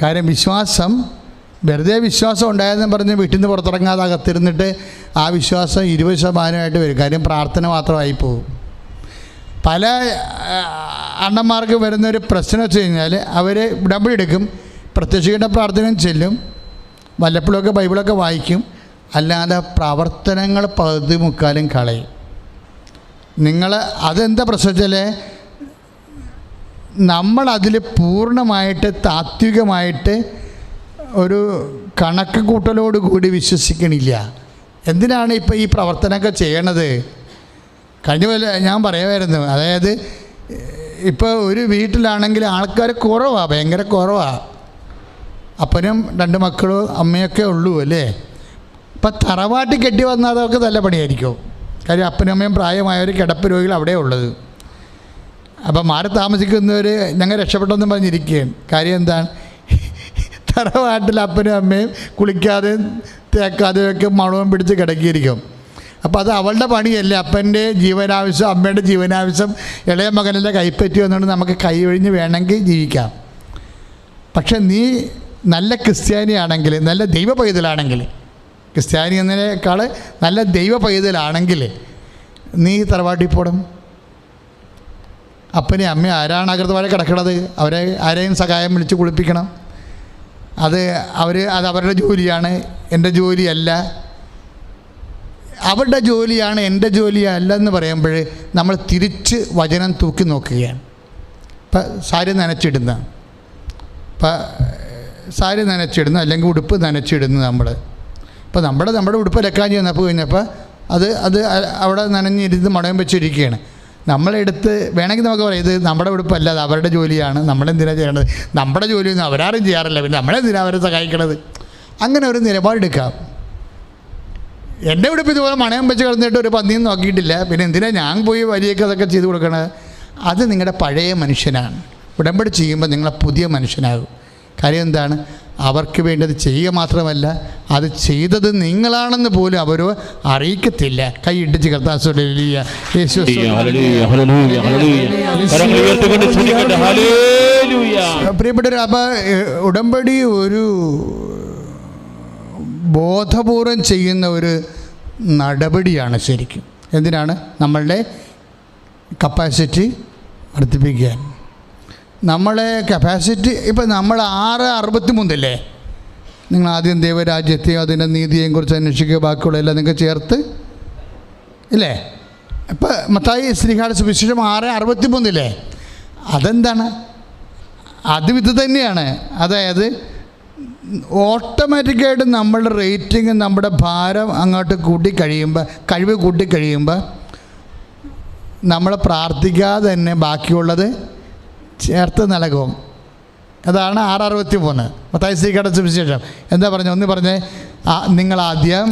കാര്യം വിശ്വാസം വെറുതെ വിശ്വാസം ഉണ്ടായതെന്ന് പറഞ്ഞ് വീട്ടിൽ നിന്ന് പുറത്തിറങ്ങാതെ അകത്തിരുന്നിട്ട് ആ വിശ്വാസം 20% വരും. കാര്യം പ്രാർത്ഥന മാത്രമായി പോകും. പല അണ്ണന്മാർക്ക് വരുന്നൊരു പ്രശ്നം വെച്ച് കഴിഞ്ഞാൽ അവർ ഉടമ്പടി എടുക്കും, പ്രത്യക്ഷിക്കേണ്ട പ്രാർത്ഥനയും ചെല്ലും, വല്ലപ്പോഴൊക്കെ ബൈബിളൊക്കെ വായിക്കും, അല്ലാതെ പ്രവർത്തനങ്ങൾ പകുതി മുക്കാലും കളയും. നിങ്ങൾ അതെന്താ പ്രശ്നം? നമ്മളതിൽ പൂർണ്ണമായിട്ട് താത്വികമായിട്ട് ഒരു കണക്ക് കൂട്ടലോട് കൂടി വിശ്വസിക്കണില്ല. എന്തിനാണ് ഇപ്പോൾ ഈ പ്രവർത്തനമൊക്കെ ചെയ്യണത്? കഴിഞ്ഞ പോലെ ഞാൻ പറയുമായിരുന്നു, അതായത് ഇപ്പോൾ ഒരു വീട്ടിലാണെങ്കിൽ ആൾക്കാർ കുറവാണ്, ഭയങ്കര കുറവാണ്. അപ്പനും 2 മക്കളും അമ്മയൊക്കെ ഉള്ളൂ അല്ലേ. ഇപ്പം തറവാട്ടി കെട്ടി വന്നാൽ അതൊക്കെ നല്ല പണിയായിരിക്കും. കാര്യം അപ്പനും അമ്മയും പ്രായമായവർ, കിടപ്പ് രോഗികൾ അവിടെ ഉള്ളത്. അപ്പം മാറി താമസിക്കുന്നവർ ഞങ്ങൾ രക്ഷപ്പെട്ടെന്ന് പറഞ്ഞിരിക്കുകയും. കാര്യം എന്താണ്? തറവാട്ടിൽ അപ്പനും അമ്മയും കുളിക്കാതെയും തേക്കാതെയൊക്കെ മണവും പിടിച്ച് കിടക്കിയിരിക്കും. അപ്പോൾ അത് അവളുടെ പണിയല്ല. അപ്പൻ്റെ ജീവനാവശ്യം, അമ്മയുടെ ജീവനാവശ്യം ഇളയ മകനെല്ലാം കൈപ്പറ്റി വന്നുകൊണ്ട് നമുക്ക് കൈ ഒഴിഞ്ഞ് വേണമെങ്കിൽ ജീവിക്കാം. പക്ഷെ നീ നല്ല ക്രിസ്ത്യാനിയാണെങ്കിൽ, നല്ല ദൈവ പൈതലാണെങ്കിൽ, ക്രിസ്ത്യാനി എന്നതിനേക്കാൾ നല്ല ദൈവ പൈതലാണെങ്കിൽ നീ തറവാട്ടിൽ പോടും. അപ്പനെ അമ്മ ആരാണ് അകൃതമായി കിടക്കണത്? അവരെ ആരെയും സഹായം വിളിച്ച് കുളിപ്പിക്കണം. അത് അവരുടെ ജോലിയാണ്, എൻ്റെ ജോലിയല്ല. അവരുടെ ജോലിയാണ്, എൻ്റെ ജോലിയല്ല എന്ന് പറയുമ്പോൾ നമ്മൾ തിരിച്ച് വചനം തൂക്കി നോക്കുകയാണ്. ഇപ്പം സാരി നനച്ചിടുന്ന അല്ലെങ്കിൽ ഉടുപ്പ് നനച്ചിടുന്നു നമ്മൾ. ഇപ്പോൾ നമ്മുടെ ഉടുപ്പ് ലക്കാൻ ചെയ്യുന്നപ്പോൾ കഴിഞ്ഞപ്പോൾ അത് അവിടെ നനഞ്ഞിരുന്ന് മടയം വെച്ചിരിക്കുകയാണ്. നമ്മളെടുത്ത് വേണമെങ്കിൽ നമുക്ക് പറയാം, ഇത് നമ്മുടെ ഉടുപ്പല്ല, അത് അവരുടെ ജോലിയാണ്, നമ്മളെന്തിനാണ് ചെയ്യേണ്ടത്? നമ്മുടെ ജോലിയൊന്നും അവരാരും ചെയ്യാറില്ല, പിന്നെ നമ്മളെന്തിനാണ് അവരെ സഹായിക്കണത്? അങ്ങനെ ഒരു നിലപാടെടുക്കാം. എൻ്റെ ഉടുപ്പ് ഇതുപോലെ മണയം വെച്ച് കിടന്നിട്ട് ഒരു പന്നിയും നോക്കിയിട്ടില്ല, പിന്നെ എന്തിനാണ് ഞാൻ പോയി വരിയൊക്കെ അതൊക്കെ ചെയ്ത് കൊടുക്കണത്? അത് നിങ്ങളുടെ പഴയ മനുഷ്യനാണ്. ഉടമ്പടി ചെയ്യുമ്പോൾ നിങ്ങളെ പുതിയ മനുഷ്യനാകും. കാര്യം എന്താണ്? അവർക്ക് വേണ്ടത് ചെയ്യുക മാത്രമല്ല, അത് ചെയ്തത് നിങ്ങളാണെന്ന് പോലും അവർ അറിയിക്കത്തില്ല. കൈ ഇട്ടിച്ച് കർത്താവ് പ്രിയപ്പെട്ടവർ, അപ്പോൾ ഉടമ്പടി ഒരു ബോധപൂർവം ചെയ്യുന്ന ഒരു നടപടിയാണ് ശരിക്കും. എന്തിനാണ്? നമ്മളുടെ കപ്പാസിറ്റി വർദ്ധിപ്പിക്കാൻ. നമ്മളെ കപ്പാസിറ്റി ഇപ്പം നമ്മൾ 6:63 നിങ്ങൾ ആദ്യം ദൈവരാജ്യത്തെയും അതിൻ്റെ നീതിയെയും കുറിച്ച് അന്വേഷിക്കുക, ബാക്കിയുള്ള എല്ലാം നിങ്ങൾക്ക് ചേർത്ത് ഇല്ലേ? ഇപ്പം മത്തായി ശ്രീകാട് സുവിശേഷം 6:63 അതെന്താണ്? അതും ഇത് തന്നെയാണ്. അതായത് ഓട്ടോമാറ്റിക്കായിട്ട് നമ്മളുടെ റേറ്റിംഗ്, നമ്മുടെ ഭാരം അങ്ങോട്ട് കൂട്ടിക്കഴിയുമ്പോൾ, കഴിവ് കൂട്ടിക്കഴിയുമ്പോൾ നമ്മൾ പ്രാർത്ഥിക്കാതെ തന്നെ ബാക്കിയുള്ളത് ചേർത്ത് നൽകും. അതാണ് 6:63 മത്തായി ശ്രീകാട് സുവിശേഷം. എന്താ പറഞ്ഞത്? ഒന്ന് പറഞ്ഞേ. നിങ്ങളാദ്യം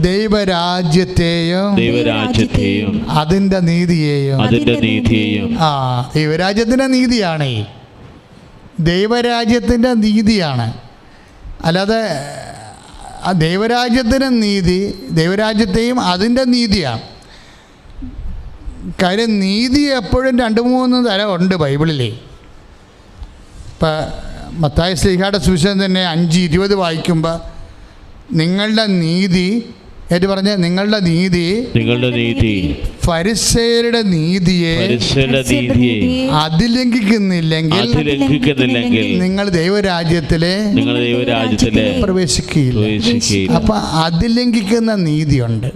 ദൈവരാജ്യത്തെയും അതിൻ്റെ നീതിയെയും. ദൈവരാജ്യത്തിൻ്റെ നീതിയാണ്, ദൈവരാജ്യത്തിൻ്റെ നീതിയാണ്. അല്ലാതെ ദൈവരാജ്യത്തിൻ്റെ നീതി, ദൈവരാജ്യത്തെയും അതിൻ്റെ നീതിയാണ്. കാര്യം നീതി എപ്പോഴും 2-3 തരം ഉണ്ട് ബൈബിളിൽ. ഇപ്പം മത്തായി ശ്ലീഹായുടെ സുവിശേഷം തന്നെ 5:20 വായിക്കുമ്പോൾ നിങ്ങളുടെ നീതി, ഏറ്റു പറഞ്ഞ നിങ്ങളുടെ നീതി ഫരിസേയരുടെ നീതിയെ അതിലംഘിക്കുന്നില്ലെങ്കിൽ നിങ്ങൾ ദൈവരാജ്യത്തിലെ പ്രവേശിക്കുകയില്ല. അപ്പം അതിലംഘിക്കുന്ന നീതിയുണ്ട്.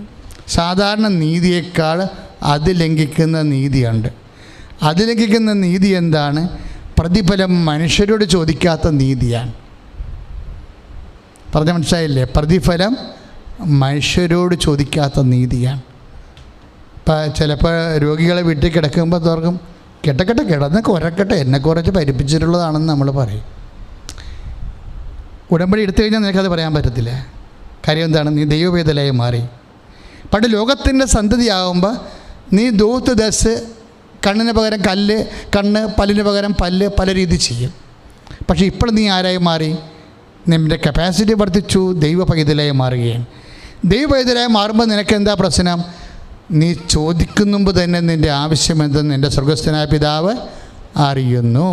സാധാരണ നീതിയേക്കാൾ അതിലംഘിക്കുന്ന നീതിയുണ്ട്. അതിലംഘിക്കുന്ന നീതി എന്താണ്? പ്രതിഫലം മനുഷ്യരോട് ചോദിക്കാത്ത നീതിയാണ്. പറഞ്ഞ മനസ്സിലായില്ലേ? പ്രതിഫലം മനുഷ്യരോട് ചോദിക്കാത്ത നീതിയാണ്. ഇപ്പം ചിലപ്പോൾ രോഗികളെ വീട്ടിൽ കിടക്കുമ്പോൾ തോർക്കും കിടക്കട്ടെ കിടന്ന് കുറക്കട്ടെ, എന്നെ കുറച്ച് പരിപ്പിച്ചിട്ടുള്ളതാണെന്ന് നമ്മൾ പറയും. ഉടമ്പടി എടുത്തു കഴിഞ്ഞാൽ നിനക്കത് പറയാൻ പറ്റത്തില്ല. കാര്യം എന്താണ്? നീ ദൈവവേദനയായി മാറി. പണ്ട് ലോകത്തിൻ്റെ സന്തതിയാകുമ്പോൾ നീ ദൂത്ത് ദസ്, കണ്ണിന് പകരം കല്ല്, കണ്ണ്, പല്ലിന് പകരം പല്ല്, പല രീതി ചെയ്യും. പക്ഷേ ഇപ്പോൾ നീ ആരായി മാറി? നിൻ്റെ കപ്പാസിറ്റി വർദ്ധിച്ചു, ദൈവ പൈതലായി മാറുകയാണ്. ദൈവ പൈതലായി മാറുമ്പോൾ നിനക്കെന്താ പ്രശ്നം? നീ ചോദിക്കുന്ന മുമ്പ് തന്നെ നിൻ്റെ ആവശ്യം എന്തെന്ന് നിൻ്റെ സ്വർഗസ്ഥനായ പിതാവ് അറിയുന്നു.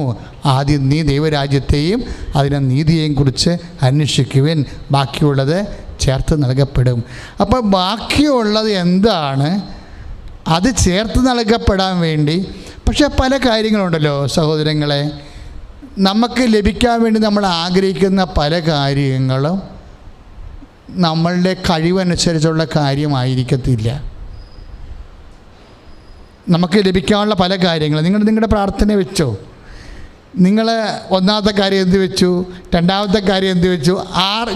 ആദ്യം നീ ദൈവരാജ്യത്തെയും അതിൻ്റെ നീതിയെയും കുറിച്ച് അന്വേഷിക്കുവാൻ, ബാക്കിയുള്ളത് ചേർത്ത് നൽകപ്പെടും. അപ്പോൾ ബാക്കിയുള്ളത് എന്താണ്? അത് ചേർത്ത് നൽകപ്പെടാൻ വേണ്ടി. പക്ഷേ പല കാര്യങ്ങളുണ്ടല്ലോ സഹോദരങ്ങളെ, നമുക്ക് ലഭിക്കാൻ വേണ്ടി നമ്മൾ ആഗ്രഹിക്കുന്ന പല കാര്യങ്ങളും നമ്മളുടെ കഴിവനുസരിച്ചുള്ള കാര്യമായിരിക്കത്തില്ല. നമുക്ക് ലഭിക്കാനുള്ള പല കാര്യങ്ങൾ നിങ്ങളുടെ പ്രാർത്ഥന വെച്ചോ. നിങ്ങൾ ഒന്നാമത്തെ കാര്യം എന്ത് വെച്ചു, രണ്ടാമത്തെ കാര്യം എന്ത് വെച്ചു,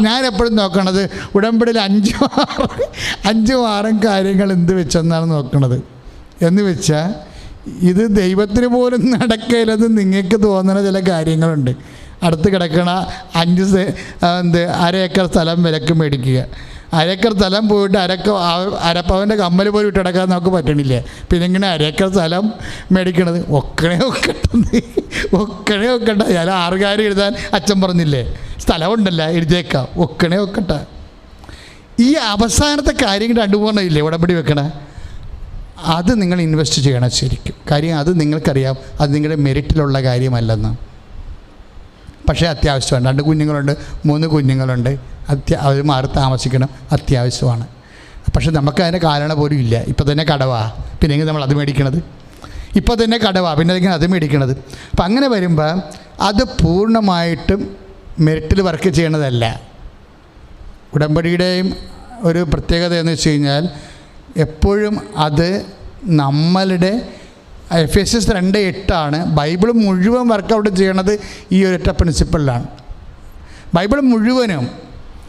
ഞാൻ എപ്പോഴും നോക്കണത് ഉടമ്പടിയിൽ 5-6 കാര്യങ്ങൾ എന്ത് വെച്ചെന്നാണ് നോക്കണത്. എന്ന് വെച്ചാൽ ഇത് ദൈവത്തിന് പോലും നടക്കില്ലെന്ന് നിങ്ങൾക്ക് തോന്നുന്ന ചില കാര്യങ്ങളുണ്ട്. അടുത്ത് കിടക്കണ 1/2 ഏക്കർ സ്ഥലം വിലക്ക് മേടിക്കുക. 1/2 ഏക്കർ സ്ഥലം പോയിട്ട് അരപ്പവൻ്റെ കമ്മൽ പോലും ഇട്ടെടുക്കാൻ നമുക്ക് പറ്റണില്ല. പിന്നെ ഇങ്ങനെ 1/2 ഏക്കർ സ്ഥലം മേടിക്കണത് ഒക്കണേ ഒക്കട്ടെ. ഞാൻ 6 കാര്യം എഴുതാൻ അച്ഛൻ പറഞ്ഞില്ലേ, സ്ഥലമുണ്ടല്ല എഴുതിയേക്കാം, ഒക്കണേ ഒക്കട്ടെ. ഈ അവസാനത്തെ കാര്യം 2-3 ഇല്ലേ ഉടമ്പടി വെക്കണേ, അത് നിങ്ങൾ ഇൻവെസ്റ്റ് ചെയ്യണം ശരിക്കും. കാര്യം അത് നിങ്ങൾക്കറിയാം അത് നിങ്ങളുടെ മെറിറ്റിലുള്ള കാര്യമല്ലെന്ന്. പക്ഷേ അത്യാവശ്യമാണ്. 2 കുഞ്ഞുങ്ങളുണ്ട്, 3 കുഞ്ഞുങ്ങളുണ്ട്, അവർ മാറി താമസിക്കണം, അത്യാവശ്യമാണ്. പക്ഷെ നമുക്കതിൻ്റെ കാരണം പോലും ഇല്ല. ഇപ്പം തന്നെ കടവാ, പിന്നെ നമ്മൾ അത് മേടിക്കണത്. ഇപ്പോൾ തന്നെ കടവാ, പിന്നെ അത് മേടിക്കണത്. അപ്പം അങ്ങനെ വരുമ്പോൾ അത് പൂർണ്ണമായിട്ടും മെറിറ്റിൽ വർക്ക് ചെയ്യണതല്ല. ഉടമ്പടിയുടെയും ഒരു പ്രത്യേകത എന്ന് വെച്ച് കഴിഞ്ഞാൽ എപ്പോഴും അത് നമ്മളുടെ എഫെസ്യസ് 2:8 ബൈബിൾ മുഴുവൻ വർക്കൗട്ട് ചെയ്യണത് ഈ ഒരൊറ്റ പ്രിൻസിപ്പിളിലാണ്. ബൈബിൾ മുഴുവനും.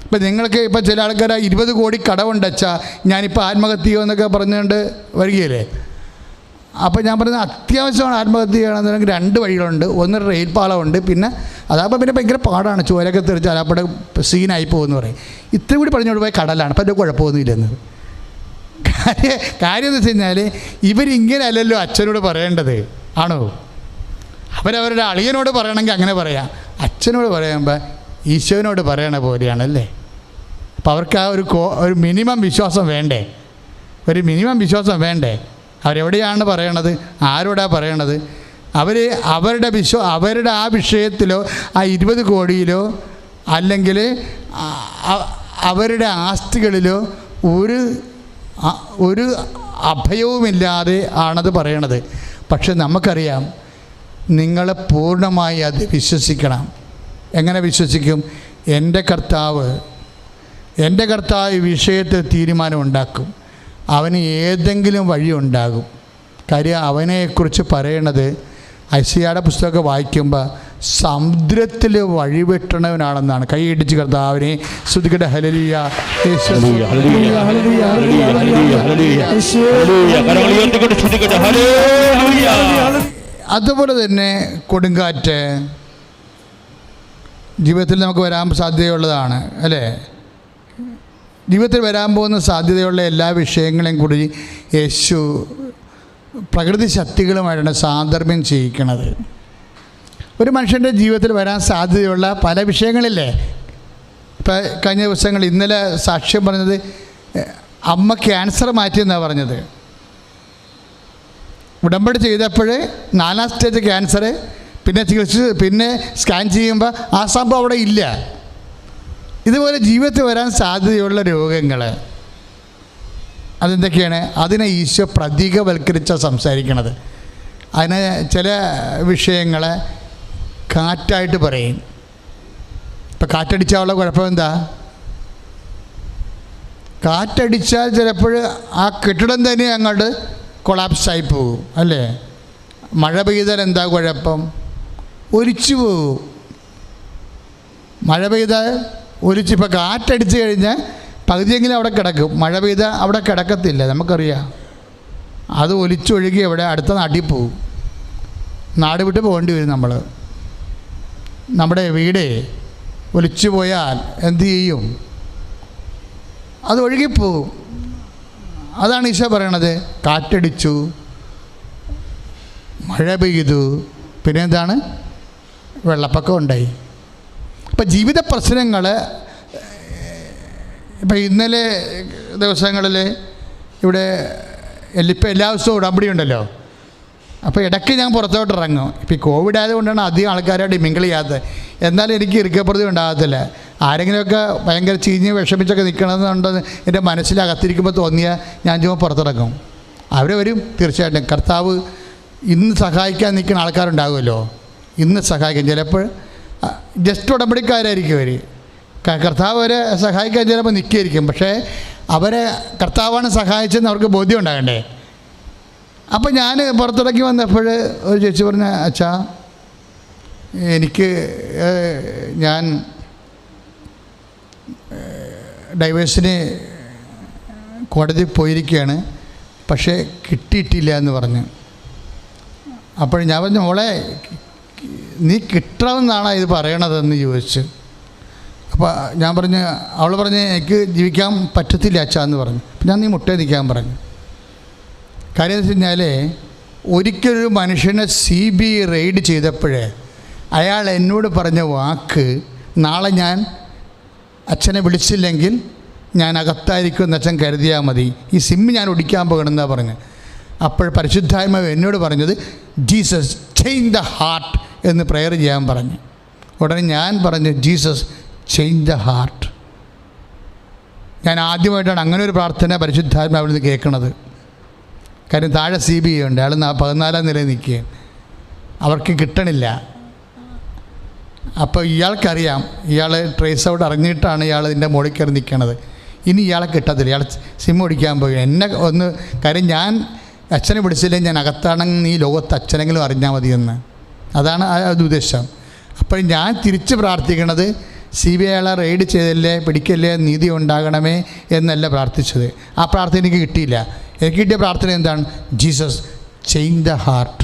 ഇപ്പം നിങ്ങൾക്ക് ഇപ്പോൾ ചില ആൾക്കാർ 20 കോടി കടമുണ്ടച്ചാൽ ഞാനിപ്പോൾ ആത്മഹത്യ എന്നൊക്കെ പറഞ്ഞുകൊണ്ട് വരികയില്ലേ. അപ്പോൾ ഞാൻ പറയുന്നത് അത്യാവശ്യമാണ് ആത്മഹത്യ ചെയ്യണമെന്നുണ്ടെങ്കിൽ 2 വഴികളുണ്ട്. ഒന്ന് റെയിൽ പാളമുണ്ട്, പിന്നെ അതാകുമ്പോൾ പിന്നെ ഭയങ്കര പാടാണ്, ചോരൊക്കെ തെറിച്ച് അലാപ്പടെ സീനായി പോകുമെന്ന് പറയും. ഇത്രയും കൂടി പറഞ്ഞുകൊണ്ട് പോയി കടലാണ്, അപ്പം അത് കുഴപ്പമൊന്നുമില്ലെന്ന്. കാര്യം എന്ന് വെച്ച് കഴിഞ്ഞാൽ ഇവരിങ്ങനെ അല്ലല്ലോ അച്ഛനോട് പറയേണ്ടത്, ആണോ? അവരവരുടെ അളിയനോട് പറയണമെങ്കിൽ അങ്ങനെ പറയാം. അച്ഛനോട് പറയുമ്പോൾ ഈശോനോട് പറയണ പോലെയാണല്ലേ. അപ്പോൾ അവർക്ക് ആ ഒരു മിനിമം വിശ്വാസം വേണ്ടേ, ഒരു മിനിമം വിശ്വാസം വേണ്ടേ? അവരെവിടെയാണ് പറയണത്, ആരോടാണ് പറയണത്? അവരുടെ ആ വിഷയത്തിലോ ആ 20 കോടിയിലോ അല്ലെങ്കിൽ അവരുടെ ആസ്തികളിലോ ഒരു അഭയവുമില്ലാതെ ആണത് പറയണത്. പക്ഷെ നമുക്കറിയാം നിങ്ങൾ പൂർണ്ണമായി അത് വിശ്വസിക്കണം. എങ്ങനെ വിശ്വസിക്കും? എൻ്റെ കർത്താവ് ഈ വിഷയത്തിൽ തീരുമാനം ഉണ്ടാക്കും. അവന് ഏതെങ്കിലും വഴി ഉണ്ടാകും. കാര്യം അവനെക്കുറിച്ച് പറയണത് ഐസിയായുടെ പുസ്തകമൊക്കെ വായിക്കുമ്പോൾ സമുദ്രത്തിൽ വഴിവെട്ടണവനാണെന്നാണ്. കൈയിടിച്ച് കർത്താവിനെ സ്തുതിക്കട്ടെ. ഹല്ലേലൂയ. അതുപോലെ തന്നെ കൊടുങ്കാറ്റ് ജീവിതത്തിൽ നമുക്ക് വരാൻ സാധ്യതയുള്ളതാണ് അല്ലേ. ജീവിതത്തിൽ വരാൻ പോകുന്ന സാധ്യതയുള്ള എല്ലാ വിഷയങ്ങളെയും കൂടി യേശു പ്രകൃതി ശക്തികളുമായിട്ടാണ് സാദൃശ്യം ചെയ്യിക്കുന്നത്. ഒരു മനുഷ്യൻ്റെ ജീവിതത്തിൽ വരാൻ സാധ്യതയുള്ള പല വിഷയങ്ങളില്ലേ. ഇപ്പം കഴിഞ്ഞ ദിവസങ്ങൾ ഇന്നലെ സാക്ഷ്യം പറഞ്ഞത് അമ്മ ക്യാൻസർ മാറ്റിയെന്നാണ് പറഞ്ഞത്. ഉടമ്പടി ചെയ്തപ്പോൾ 4ാം സ്റ്റേജ് ക്യാൻസർ, പിന്നെ ചികിത്സിച്ച് പിന്നെ സ്കാൻ ചെയ്യുമ്പോൾ ആ സംഭവം അവിടെ ഇല്ല. ഇതുപോലെ ജീവിതത്തിൽ വരാൻ സാധ്യതയുള്ള രോഗങ്ങൾ അതെന്തൊക്കെയാണ്? അതിനെ ഈശോ പ്രതീകവൽക്കരിച്ചാണ് സംസാരിക്കണത്. അതിന് ചില വിഷയങ്ങളെ കാറ്റായിട്ട് പറയും. ഇപ്പം കാറ്റടിച്ചാലുള്ള കുഴപ്പം എന്താ? കാറ്റടിച്ചാൽ ചിലപ്പോൾ ആ കെട്ടിടം തന്നെ അങ്ങോട്ട് കൊളാപ്സായി പോകും അല്ലേ. മഴ പെയ്താൽ എന്താ കുഴപ്പം? ഒലിച്ചു പോകും. മഴ പെയ്താൽ ഇപ്പം കാറ്റടിച്ച് കഴിഞ്ഞാൽ പകുതിയെങ്കിലും അവിടെ കിടക്കും. മഴ പെയ്താൽ അവിടെ കിടക്കത്തില്ല, നമുക്കറിയാം. അത് ഒലിച്ചൊഴുകി എവിടെ അടുത്ത നാട്ടിൽ പോവും. നാട് വിട്ട് പോകേണ്ടി വരും നമ്മൾ. നമ്മുടെ വീട് ഒലിച്ചു പോയാൽ എന്തു ചെയ്യും? അത് ഒഴുകിപ്പോവും. അതാണ് ഈശോ പറയണത്. കാറ്റടിച്ചു, മഴ പെയ്തു, പിന്നെ എന്താണ്? വെള്ളപ്പൊക്കം ഉണ്ടായി. ഇപ്പം ജീവിത പ്രശ്നങ്ങൾ ഇപ്പം ഇന്നലെ ദിവസങ്ങളിൽ ഇവിടെ ഇപ്പം എല്ലാ ദിവസവും ഉടമ്പടി ഉണ്ടല്ലോ. അപ്പോൾ ഇടയ്ക്ക് ഞാൻ പുറത്തോട്ട് ഇറങ്ങും. ഇപ്പോൾ ഈ കോവിഡ് ആയതുകൊണ്ടാണ് അധികം ആൾക്കാരായിട്ട് മിങ്കിൾ ചെയ്യാത്തത്. എന്നാലും എനിക്ക് ഇറുക്കപ്രതി ഉണ്ടാകത്തില്ല. ആരെങ്കിലുമൊക്കെ ഭയങ്കര ചീഞ്ഞ് വിഷമിച്ചൊക്കെ നിൽക്കണമെന്നുണ്ടെന്ന് എൻ്റെ മനസ്സിലകത്തിരിക്കുമ്പോൾ തോന്നിയാൽ ഞാൻ ചുമ്മാ പുറത്തിറങ്ങും. അവർ വരും തീർച്ചയായിട്ടും. കർത്താവ് ഇന്ന് സഹായിക്കാൻ നിൽക്കുന്ന ആൾക്കാരുണ്ടാകുമല്ലോ, ഇന്ന് സഹായിക്കാൻ. ചിലപ്പോൾ ജസ്റ്റ് ഉടമ്പടിക്കാരായിരിക്കും അവർ. കർത്താവ് അവരെ സഹായിക്കാൻ ചിലപ്പോൾ നിൽക്കുകയായിരിക്കും. പക്ഷേ അവരെ കർത്താവാണ് സഹായിച്ചതെന്ന് അവർക്ക് ബോധ്യം ഉണ്ടാകണ്ടേ. അപ്പോൾ ഞാൻ പുറത്തിറക്കി വന്നപ്പോൾ ഒരു ചേച്ചി പറഞ്ഞ, അച്ഛാ ഞാൻ ഡൈവേഴ്സിന് കോടതി പോയിരിക്കുകയാണ്, പക്ഷേ കിട്ടിയിട്ടില്ല എന്ന് പറഞ്ഞു. അപ്പോൾ ഞാൻ പറഞ്ഞു, മോളെ നീ കിട്ടണമെന്നാണ് ഇത് പറയണതെന്ന് ചോദിച്ചു. അപ്പോൾ ഞാൻ പറഞ്ഞു, അവൾ പറഞ്ഞ് എനിക്ക് ജീവിക്കാൻ പറ്റത്തില്ല അച്ഛാ എന്ന് പറഞ്ഞു. അപ്പം ഞാൻ നീ മുട്ടേ നിൽക്കാൻ പറഞ്ഞു. കാര്യം എന്ന് വെച്ച് കഴിഞ്ഞാൽ ഒരിക്കലൊരു മനുഷ്യനെ CBI റെയ്ഡ് ചെയ്തപ്പോഴേ അയാൾ എന്നോട് പറഞ്ഞ വാക്ക്, നാളെ ഞാൻ അച്ഛനെ വിളിച്ചില്ലെങ്കിൽ ഞാൻ അകത്തായിരിക്കുമെന്ന് അച്ഛൻ കരുതിയാൽ മതി, ഈ സിം ഞാൻ ഒടിക്കാൻ പോകണമെന്നാണ് പറഞ്ഞു. അപ്പോൾ പരിശുദ്ധാത്മാവ് എന്നോട് പറഞ്ഞത് ജീസസ് ചേഞ്ച് ദ ഹാർട്ട് എന്ന് പ്രെയർ ചെയ്യാൻ പറഞ്ഞു. ഉടനെ ഞാൻ പറഞ്ഞു ജീസസ് ചേഞ്ച് ദ ഹാർട്ട്. ഞാൻ ആദ്യമായിട്ടാണ് അങ്ങനെ ഒരു പ്രാർത്ഥന പരിശുദ്ധാത്മാവിൽ നിന്ന് കേൾക്കുന്നത്. കാര്യം താഴെ CBI ഉണ്ട്, അയാൾ 14ാം നിലയിൽ നിൽക്കുകയും അവർക്ക് കിട്ടണില്ല. അപ്പോൾ ഇയാൾക്കറിയാം, ഇയാൾ ട്രേസ് ഔട്ട് അറിഞ്ഞിട്ടാണ് ഇയാൾ ഇതിൻ്റെ മുകളിൽ കയറി നിൽക്കണത്. ഇനി ഇയാളെ കിട്ടത്തില്ല, ഇയാൾ സിം ഓടിക്കാൻ പോയി. എന്നെ ഒന്ന് കാര്യം ഞാൻ അച്ഛനെ വിളിച്ചില്ലെങ്കിൽ ഞാൻ അകത്താണെങ്കിൽ ഈ ലോകത്ത് അച്ഛനെങ്കിലും അറിഞ്ഞാൽ മതിയെന്ന്. അതാണ് അത് ഉദ്ദേശം. അപ്പോൾ ഞാൻ തിരിച്ച് പ്രാർത്ഥിക്കണത് CBI അയാളെ റെയ്ഡ് ചെയ്തല്ലേ, പിടിക്കല്ലേ, നീതി ഉണ്ടാകണമേ എന്നല്ല പ്രാർത്ഥിച്ചത്. ആ പ്രാർത്ഥന എനിക്ക് കിട്ടിയില്ല. എനിക്ക് കിട്ടിയ പ്രാർത്ഥന എന്താണ്? Jesus change the heart.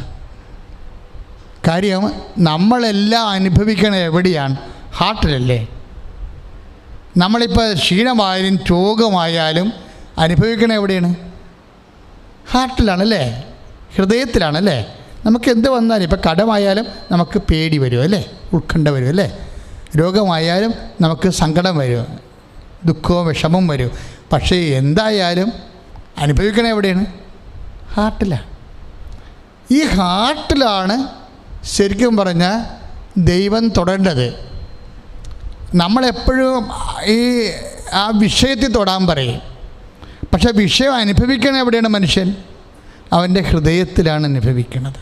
കാര്യം നമ്മളെല്ലാം അനുഭവിക്കണത് എവിടെയാണ്? ഹാർട്ടിലല്ലേ. നമ്മളിപ്പോൾ ക്ഷീണമായാലും രോഗമായാലും അനുഭവിക്കണത് എവിടെയാണ്? ഹാർട്ടിലാണല്ലേ, ഹൃദയത്തിലാണല്ലേ. നമുക്ക് എന്ത് വന്നാലും, ഇപ്പോൾ കടമായാലും നമുക്ക് പേടി വരും അല്ലേ, ഉത്കണ്ഠ വരും അല്ലേ. രോഗമായാലും നമുക്ക് സങ്കടം വരും, ദുഃഖവും വിഷമവും വരും. പക്ഷേ എന്തായാലും അനുഭവിക്കണത് എവിടെയാണ്? ഹാർട്ടിലാണ്. ഈ ഹാർട്ടിലാണ് ശരിക്കും പറഞ്ഞാൽ ദൈവം തൊടേണ്ടത്. നമ്മളെപ്പോഴും ആ വിഷയത്തിൽ തൊടാൻ പറയും. പക്ഷേ വിഷയം അനുഭവിക്കണത് എവിടെയാണ്? മനുഷ്യൻ അവൻ്റെ ഹൃദയത്തിലാണ് അനുഭവിക്കുന്നത്.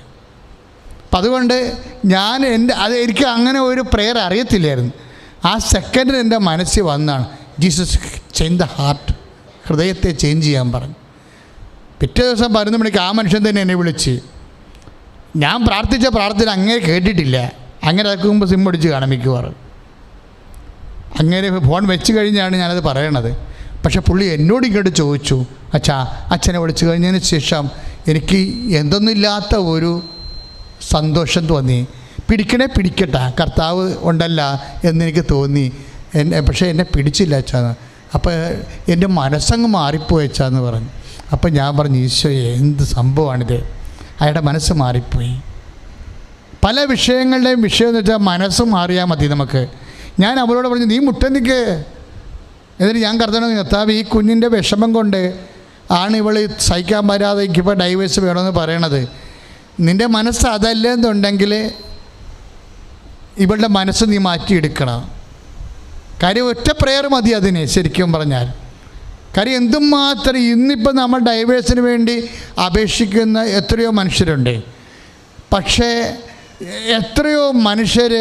അപ്പം അതുകൊണ്ട് എനിക്ക് അങ്ങനെ ഒരു പ്രെയർ അറിയത്തില്ലായിരുന്നു. ആ സെക്കൻഡിൽ എൻ്റെ മനസ്സിൽ വന്നാണ് ജീസസ് ചേഞ്ച് ദ ഹാർട്ട്, ഹൃദയത്തെ ചേഞ്ച് ചെയ്യാൻ പറഞ്ഞു. പിറ്റേ ദിവസം 11 മണിക്ക് ആ മനുഷ്യൻ തന്നെ എന്നെ വിളിച്ച്, ഞാൻ പ്രാർത്ഥിച്ച പ്രാർത്ഥന അങ്ങനെ കേട്ടിട്ടില്ല, അങ്ങനെ അതൊക്കെ മുമ്പ് സിം അടിച്ച് കാണാൻ മിക്കവാറും. അങ്ങനെ ഫോൺ വെച്ച് കഴിഞ്ഞാണ് ഞാനത് പറയണത്. പക്ഷെ പുള്ളി എന്നോട് ഇങ്ങോട്ട് ചോദിച്ചു, അച്ഛനെ വിളിച്ചു കഴിഞ്ഞതിന് ശേഷം എനിക്ക് എന്തൊന്നുമില്ലാത്ത ഒരു സന്തോഷം തോന്നി. പിടിക്കട്ടെ, കർത്താവ് ഉണ്ടല്ല എന്നെനിക്ക് തോന്നി. പക്ഷേ എന്നെ പിടിച്ചില്ല അച്ഛാന്ന്. അപ്പോൾ എൻ്റെ മനസ്സങ്ങ് മാറിപ്പോയി അച്ഛാന്ന് പറഞ്ഞു. അപ്പം ഞാൻ പറഞ്ഞു, ഈശോയെ എന്ത് സംഭവമാണിത്, അയാളുടെ മനസ്സ് മാറിപ്പോയി. പല വിഷയങ്ങളുടെയും വിഷയം എന്ന് വെച്ചാൽ മനസ്സ് മാറിയാൽ മതി നമുക്ക്. ഞാൻ അവളോട് പറഞ്ഞു, നീ മുട്ടനിക്ക്. എന്നിട്ട് ഞാൻ കർത്താവ് കർത്താവ് ഈ കുഞ്ഞിൻ്റെ വിഷമം കൊണ്ട് ആണ് ഇവൾ സഹിക്കാൻ പറ്റാതെ എനിക്കിപ്പോൾ ഡൈവേഴ്സ് വേണമെന്ന് പറയണത്. നിൻ്റെ മനസ്സ് അതല്ലെന്നുണ്ടെങ്കിൽ ഇവളുടെ മനസ്സ് നീ മാറ്റിയെടുക്കണം. കാര്യം ഒറ്റ പ്രെയർ മതി അതിന് ശരിക്കും പറഞ്ഞാൽ. കാര്യം എന്തുമാത്രം ഇന്നിപ്പോൾ നമ്മൾ ഡൈവേഴ്സിന് വേണ്ടി അപേക്ഷിക്കുന്ന എത്രയോ മനുഷ്യരുണ്ട്. പക്ഷേ എത്രയോ മനുഷ്യർ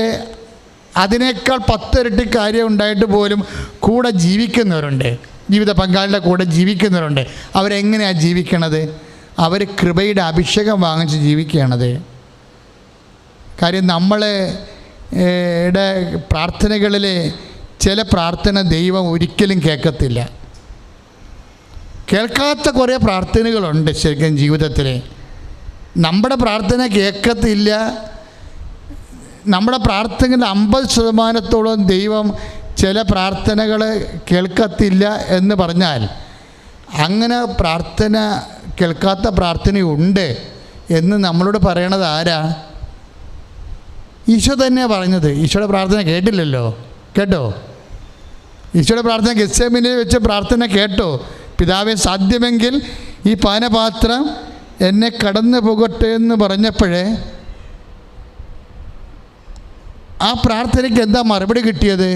അതിനേക്കാൾ 10 ഇരട്ടി കാര്യം ഉണ്ടായിട്ട് പോലും കൂടെ ജീവിക്കുന്നവരുണ്ട്, ജീവിത പങ്കാളിയുടെ കൂടെ ജീവിക്കുന്നവരുണ്ട്. അവരെങ്ങനെയാണ് ജീവിക്കണത്? അവർ കൃപയുടെ അഭിഷേകം വാങ്ങിച്ച് ജീവിക്കുകയാണത്. കാര്യം നമ്മളുടെ പ്രാർത്ഥനകളിൽ ചില പ്രാർത്ഥന ദൈവം ഒരിക്കലും കേൾക്കത്തില്ല. കേൾക്കാത്ത കുറേ പ്രാർത്ഥനകളുണ്ട് ശരിക്കും ജീവിതത്തിൽ. നമ്മുടെ പ്രാർത്ഥന കേൾക്കത്തില്ല. നമ്മുടെ പ്രാർത്ഥനയിൽ 50% ദൈവം ചില പ്രാർത്ഥനകൾ കേൾക്കത്തില്ല എന്ന് പറഞ്ഞാൽ, അങ്ങനെ പ്രാർത്ഥന കേൾക്കാത്ത പ്രാർത്ഥനയുണ്ട് എന്ന് നമ്മളോട് പറയണത് ആരാ? ഈശോ തന്നെയാണ് പറഞ്ഞത്. ഈശോയുടെ പ്രാർത്ഥന കേട്ടില്ലല്ലോ. കേട്ടോ? ഈശോയുടെ പ്രാർത്ഥന ഗെത്സേമനിൽ വെച്ച് പ്രാർത്ഥന കേട്ടോ? പിതാവേ, സാധ്യമെങ്കിൽ ഈ പാനപാത്രം എന്നെ കടന്നു പോകട്ടെ എന്ന് പറഞ്ഞപ്പോഴേ ആ പ്രാർത്ഥനയ്ക്ക് എന്താ മറുപടി കിട്ടിയത്?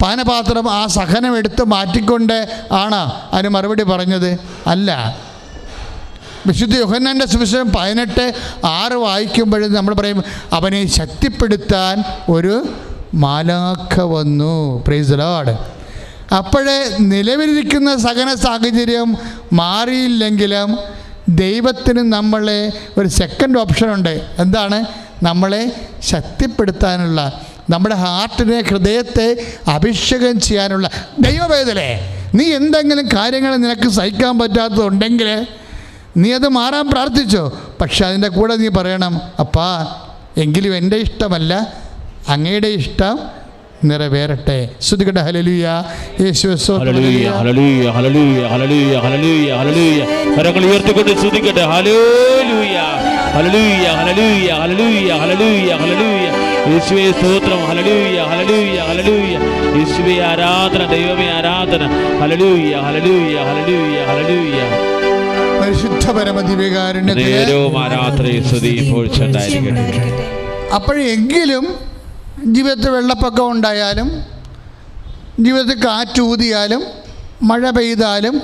പാനപാത്രം ആ സഹനം എടുത്ത് മാറ്റിക്കൊണ്ട് ആണ് അതിന് മറുപടി പറഞ്ഞത്? അല്ല. വിശുദ്ധ യോഹന്നാൻ്റെ സുവിശേഷം 18:6 വായിക്കുമ്പോഴും നമ്മൾ പറയും, അവനെ ശക്തിപ്പെടുത്താൻ ഒരു മാലാഖ വന്നു. Praise the Lord. അപ്പോഴേ നിലവിലിരിക്കുന്ന സഹന സാഹചര്യം മാറിയില്ലെങ്കിലും ദൈവത്തിന് നമ്മളെ ഒരു സെക്കൻഡ് ഓപ്ഷനുണ്ട്. എന്താണ്? നമ്മളെ ശക്തിപ്പെടുത്താനുള്ള, നമ്മുടെ ഹാർട്ടിനെ, ഹൃദയത്തെ അഭിഷേകം ചെയ്യാനുള്ള. ദൈവവേദലേ, നീ എന്തെങ്കിലും കാര്യങ്ങൾ നിനക്ക് സഹിക്കാൻ പറ്റാത്തതുണ്ടെങ്കിൽ നീ അത് മാറാൻ പ്രാർത്ഥിച്ചോ. പക്ഷെ അതിൻ്റെ കൂടെ നീ പറയണം, അപ്പാ, എങ്കിലും എൻ്റെ ഇഷ്ടമല്ല, അങ്ങയുടെ ഇഷ്ടം നിറവേറട്ടെ. ശ്രുതികട്ടെ. ഹല്ലേലൂയ. യേശുവേ സ്തോത്രം. ഹല്ലേലൂയ, ഹല്ലേലൂയ, ഹല്ലേലൂയ, ഹല്ലേലൂയ, ഹല്ലേലൂയ, ഹല്ലേലൂയ. കരങ്ങൾ ഉയർത്തിക്കൊണ്ട് ശ്രുതിക്കട്ടെ. ഹല്ലേലൂയ, ഹല്ലേലൂയ, ഹല്ലേലൂയ, ഹല്ലേലൂയ, ഹല്ലേലൂയ, ഹല്ലേലൂയ. യേശുവേ സ്തോത്രം. ഹല്ലേലൂയ, ഹല്ലേലൂയ, ഹല്ലേലൂയ. യേശുവേ ആരാധന, ദൈവമേ ആരാധന. ഹല്ലേലൂയ, ഹല്ലേലൂയ, ഹല്ലേലൂയ, ഹല്ലേലൂയ. പരിശുദ്ധ പരമദിവ്യകാരുണ്യത്തിലെ അപ്പോഴെങ്കിലും ജീവിതത്തിൽ വെള്ളപ്പൊക്കം ഉണ്ടായാലും, ജീവിതത്തിൽ കാറ്റൂതിയാലും, മഴ പെയ്താലും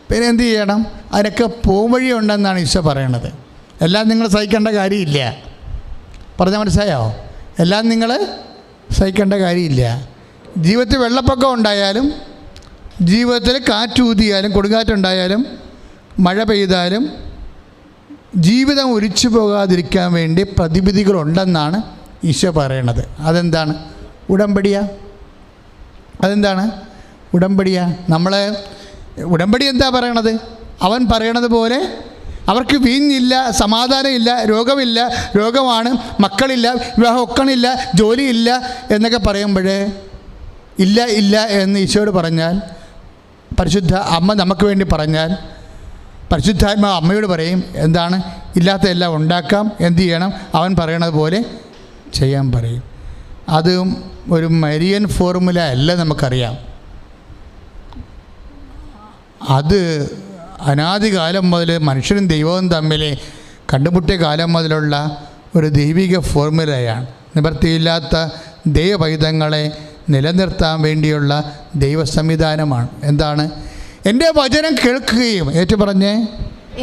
പിന്നെ എന്ത് ചെയ്യണം? അതിനൊക്കെ പോംവഴിയുണ്ടെന്നാണ് ഈശോ പറയണത്. എല്ലാം നിങ്ങൾ സഹിക്കേണ്ട കാര്യമില്ല. പറഞ്ഞാൽ മനസ്സിലായോ? എല്ലാം നിങ്ങൾ സഹിക്കേണ്ട കാര്യമില്ല. ജീവിതത്തിൽ വെള്ളപ്പൊക്കം ഉണ്ടായാലും, ജീവിതത്തിൽ കാറ്റൂതിയാലും, കൊടുങ്കാറ്റുണ്ടായാലും, മഴ പെയ്താലും ജീവിതം ഒലിച്ചു പോകാതിരിക്കാൻ വേണ്ടി പ്രതിവിധികളുണ്ടെന്നാണ് ഈശോ പറയണത്. അതെന്താണ്? ഉടമ്പടിയാ. അതെന്താണ്? ഉടമ്പടിയാ. നമ്മളെ ഉടമ്പടി എന്താ പറയണത്? അവൻ പറയണത് പോലെ അവർക്ക് വീഞ്ഞില്ല, സമാധാനമില്ല, രോഗമില്ല, രോഗമാണ്, മക്കളില്ല, വിവാഹം ഒക്കണില്ല, ജോലിയില്ല എന്നൊക്കെ പറയുമ്പോഴേ ഇല്ല ഇല്ല എന്ന് ഈശോയോട് പറഞ്ഞാൽ, പരിശുദ്ധ അമ്മ നമുക്ക് വേണ്ടി പറഞ്ഞാൽ, പരിശുദ്ധാത്മാവ് അമ്മയോട് പറയും, എന്താണ്? ഇല്ലാത്തതെല്ലാം ഉണ്ടാക്കാം, എന്ത് ചെയ്യണം? അവൻ പറയണത് പോലെ ചെയ്യാൻ പറയും. അതും ഒരു മരിയൻ ഫോർമുല അല്ല, നമുക്കറിയാം. അത് അനാദികാലം മുതൽ മനുഷ്യനും ദൈവവും തമ്മിൽ കണ്ടുമുട്ടിയ കാലം മുതലുള്ള ഒരു ദൈവിക ഫോർമുലയാണ്. നിവൃത്തിയില്ലാത്ത ദൈവപൈതങ്ങളെ നിലനിർത്താൻ വേണ്ടിയുള്ള ദൈവ സംവിധാനമാണ്. എന്താണ്? എൻ്റെ വചനം കേൾക്കുകയും, ഏറ്റു പറഞ്ഞേ,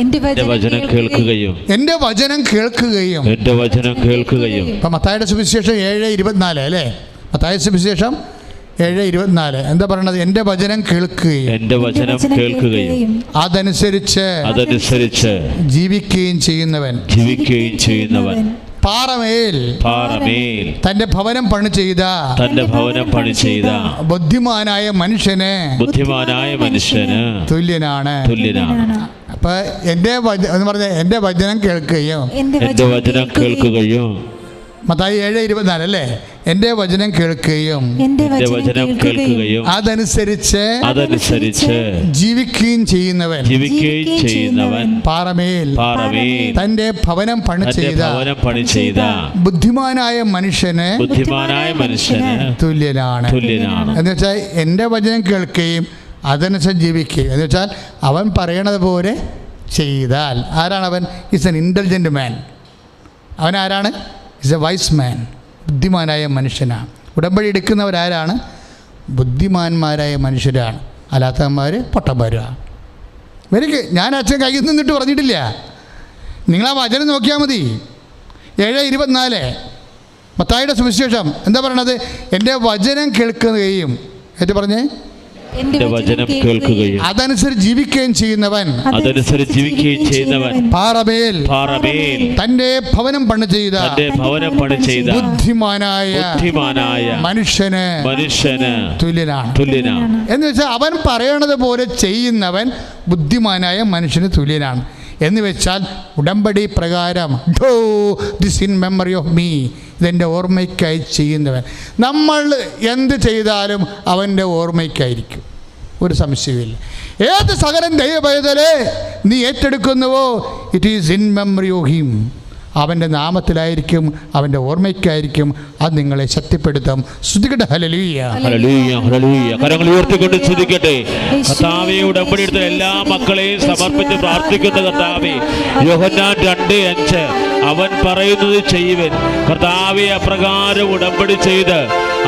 എൻ്റെ വചനം കേൾക്കുകയും, എൻ്റെ വചനം കേൾക്കുകയും, എൻ്റെ വചനം കേൾക്കുകയും. ഇപ്പം മത്തായിയുടെ സുവിശേഷം 7:24 അല്ലേ? മത്തായിയുടെ സുവിശേഷം 7:24 എന്താ പറയണത്? എൻ്റെ വചനം കേൾക്കുകയും, എൻ്റെ വചനം കേൾക്കുകയും അതനുസരിച്ച് ജീവിക്കുകയും ചെയ്യുന്നവൻ പാറമേൽ തന്റെ ഭവനം പണി ചെയ്ത ബുദ്ധിമാനായ മനുഷ്യന് തുല്യനാണ്. അപ്പൊ എൻ്റെ എന്ന് പറഞ്ഞ എൻ്റെ വചനം കേൾക്കുകയും, മത്തായി 7:24 അല്ലേ? എൻ്റെ വചനം കേൾക്കുകയും അതനുസരിച്ച് ജീവിക്കുകയും ചെയ്യുന്നവൻ പാറമേൽ തന്റെ ഭവനം പണി ചെയ്ത ബുദ്ധിമാനായ മനുഷ്യന് തുല്യനാണ്. എന്ന് വെച്ചാൽ എൻ്റെ വചനം കേൾക്കുകയും അതനുസരിച്ച് ജീവിക്കുകയും എന്ന് വെച്ചാൽ അവൻ പറയണത് പോലെ ചെയ്താൽ. ആരാണ് അവൻ? ഈസ് എൻ ഇൻ്റലിജൻ്റ് മാൻ. അവൻ ആരാണ്? ഈസ് എ വൈസ് മാൻ. ബുദ്ധിമാനായ മനുഷ്യനാണ്. ഉടമ്പടി എടുക്കുന്നവരാരാണ്? ബുദ്ധിമാന്മാരായ മനുഷ്യരാണ്. അല്ലാത്തവന്മാർ പൊട്ടന്മാരാണ്. എനിക്ക് ഞാൻ അച്ഛൻ കയ്യിൽ നിന്നിട്ട് പറഞ്ഞിട്ടില്ല, നിങ്ങളാ വചനം നോക്കിയാൽ മതി. 7:24 മത്തായിയുടെ സുവിശേഷം എന്താ പറയണത്? എൻ്റെ വചനം കേൾക്കുകയും, ഏറ്റു പറഞ്ഞേ, എൻ്റെ വചനം കേൾക്കുകയും അതനുസരിച്ച് ജീവിക്കുകയും ചെയ്യുന്നവൻ പാറമേൽ തന്റെ ഭവനം പണി ചെയ്ത ബുദ്ധിമാനായ മനുഷ്യന് തുല്യനാണ് എന്ന് വെച്ചാൽ അവൻ പറയണത് പോലെ ചെയ്യുന്നവൻ ബുദ്ധിമാനായ മനുഷ്യന് തുല്യനാണ്. എന്ന് വെച്ചാൽ ഉടമ്പടി പ്രകാരം do this in memory of me, ഇതെൻ്റെ ഓർമ്മയ്ക്കായി ചെയ്യുന്നവൻ. നമ്മൾ എന്ത് ചെയ്താലും അവൻ്റെ ഓർമ്മയ്ക്കായിരിക്കും, ഒരു സംശയമില്ല. ഏത് സകലം ദൈവപൈതലേ നീ ഏറ്റെടുക്കുന്നുവോ, it is in memory of him, അവൻ്റെ നാമത്തിലായിരിക്കും, അവൻ്റെ ഓർമ്മയ്ക്കായിരിക്കും. അത് നിങ്ങളെ ശക്തിപ്പെടുത്തും. സ്തുതിക്കട്ടെ. ഹല്ലേലൂയ, ഹല്ലേലൂയ, ഹല്ലേലൂയ. കരങ്ങൾ ഉയർത്തിക്കൊണ്ട് സ്തുതിക്കട്ടെ. കർത്താവേ, ഉടമ്പടി എടുത്ത എല്ലാ മക്കളെയും സമർപ്പിച്ച് പ്രാർത്ഥിക്കുന്ന കർത്താവേ, യോഹന്നാൻ 2:5 അവൻ പറയുന്നത് ചെയ്യുവൻ. കർത്താവേ, അപ്രകാരം ഉടമ്പടി ചെയ്ത്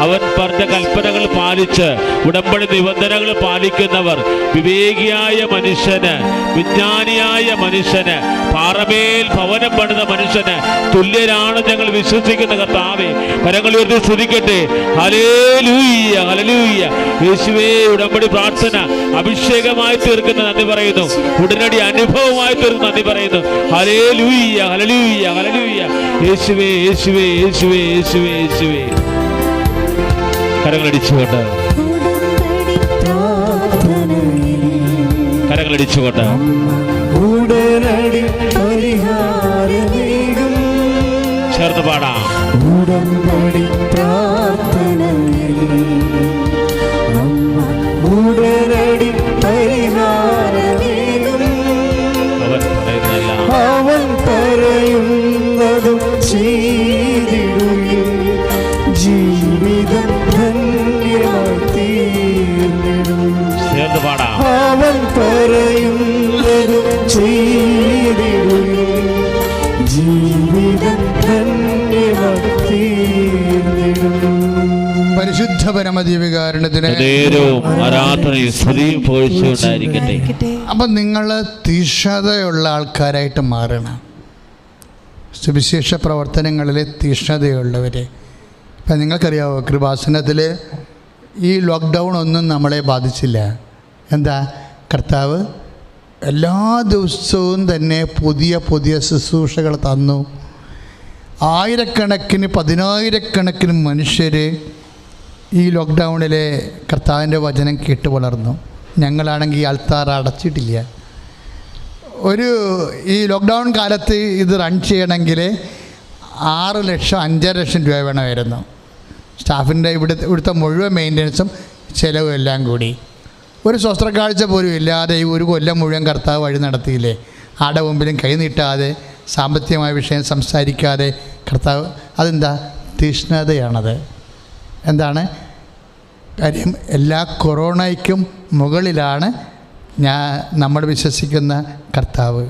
അവൻ പറഞ്ഞ കൽപ്പനകൾ പാലിച്ച് ഉടമ്പടി നിബന്ധനകൾ പാലിക്കുന്നവർ വിവേകിയായ മനുഷ്യന്, വിജ്ഞാനിയായ മനുഷ്യന്, പാറമേൽ ഭവനം പണിത മനുഷ്യന് തുല്യരാണ് ഞങ്ങൾ വിശ്വസിക്കുന്ന കർത്താവേ. കരങ്ങൾ ഉയർത്തി സ്തുതിക്കട്ടെ. ഹല്ലേലൂയ, ഹല്ലേലൂയ. യേശുവേ, ഉടമ്പടി പ്രാർത്ഥന അഭിഷേകമായി തീർക്കുന്ന നന്ദി പറയുന്നു, ഉടനടി അനുഭവമായി തീർക്കുന്ന നന്ദി പറയുന്നു. ഹല്ലേലൂയ, ഹല്ലേലൂയ, ഹല്ലേലൂയ. യേശുവേ, യേശുവേ, യേശുവേ, യേശുവേ, യേശുവേ. കരങ്ങളടിച്ചുകൊണ്ട് ചേർത്ത് പാടാം. ഉടമ്പടി പ്രാർത്ഥനയിൽ ഉടനടി പരിഹാരമേകും. അവൻ പറയുന്നതും ചെയ്തിടുകയും ജീവിതം ധന്യമായി തീർന്നിടും. ചേർത്ത് പാടാം. അവൻ പറയുന്നതും ചെയ്തിടുകയും ജീവിതം ധന്യമായി തീർന്നിടും. പരിശുദ്ധ പരമദിവ്യകാരുണ്യത്തിന് ആരാധനയും സ്തുതിയും പോഴ്ചയുണ്ടായിരിക്കട്ടെ. അപ്പം നിങ്ങൾ തീഷ്ണതയുള്ള ആൾക്കാരായിട്ട് മാറണം. സുവിശേഷ പ്രവർത്തനങ്ങളിൽ തീഷ്ണതയുള്ളവർ. ഇപ്പം നിങ്ങൾക്കറിയാമോ, കൃപാസനത്തിൽ ഈ ലോക്ക്ഡൗൺ ഒന്നും നമ്മളെ ബാധിച്ചില്ല. എന്താ? കർത്താവ് എല്ലാ ദിവസവും തന്നെ പുതിയ പുതിയ ശുശ്രൂഷകൾ തന്നു. ആയിരക്കണക്കിന് 10,000-കണക്കിന് മനുഷ്യർ ഈ ലോക്ക്ഡൗണിലെ കർത്താവിൻ്റെ വചനം കേട്ട് വളർന്നു. ഞങ്ങളാണെങ്കിൽ ഈ ആൾത്താർ അടച്ചിട്ടില്ല. ഈ ലോക്ക്ഡൗൺ കാലത്ത് ഇത് റൺ ചെയ്യണമെങ്കിൽ 6 ലക്ഷം 5.5 ലക്ഷം രൂപ വേണമായിരുന്നു. സ്റ്റാഫിൻ്റെ ഇവിടുത്തെ മുഴുവൻ മെയിൻ്റനൻസും ചിലവും എല്ലാം കൂടി. ഒരു സ്വസ്ത്രക്കാഴ്ച പോലും ഇല്ലാതെ ഈ ഒരു കൊല്ലം മുഴുവൻ കർത്താവ് വഴി നടത്തിയില്ലേ? ആടെ മുമ്പിലും കൈ നീട്ടാതെ, സാമ്പത്തികമായ വിഷയം സംസാരിക്കാതെ കർത്താവ്. അതെന്താ? തീഷ്ണതയാണത്. എന്താണ് കാര്യം? എല്ലാ കൊറോണയ്ക്കും മുകളിലാണ് നമ്മൾ വിശ്വസിക്കുന്ന കർത്താവ്.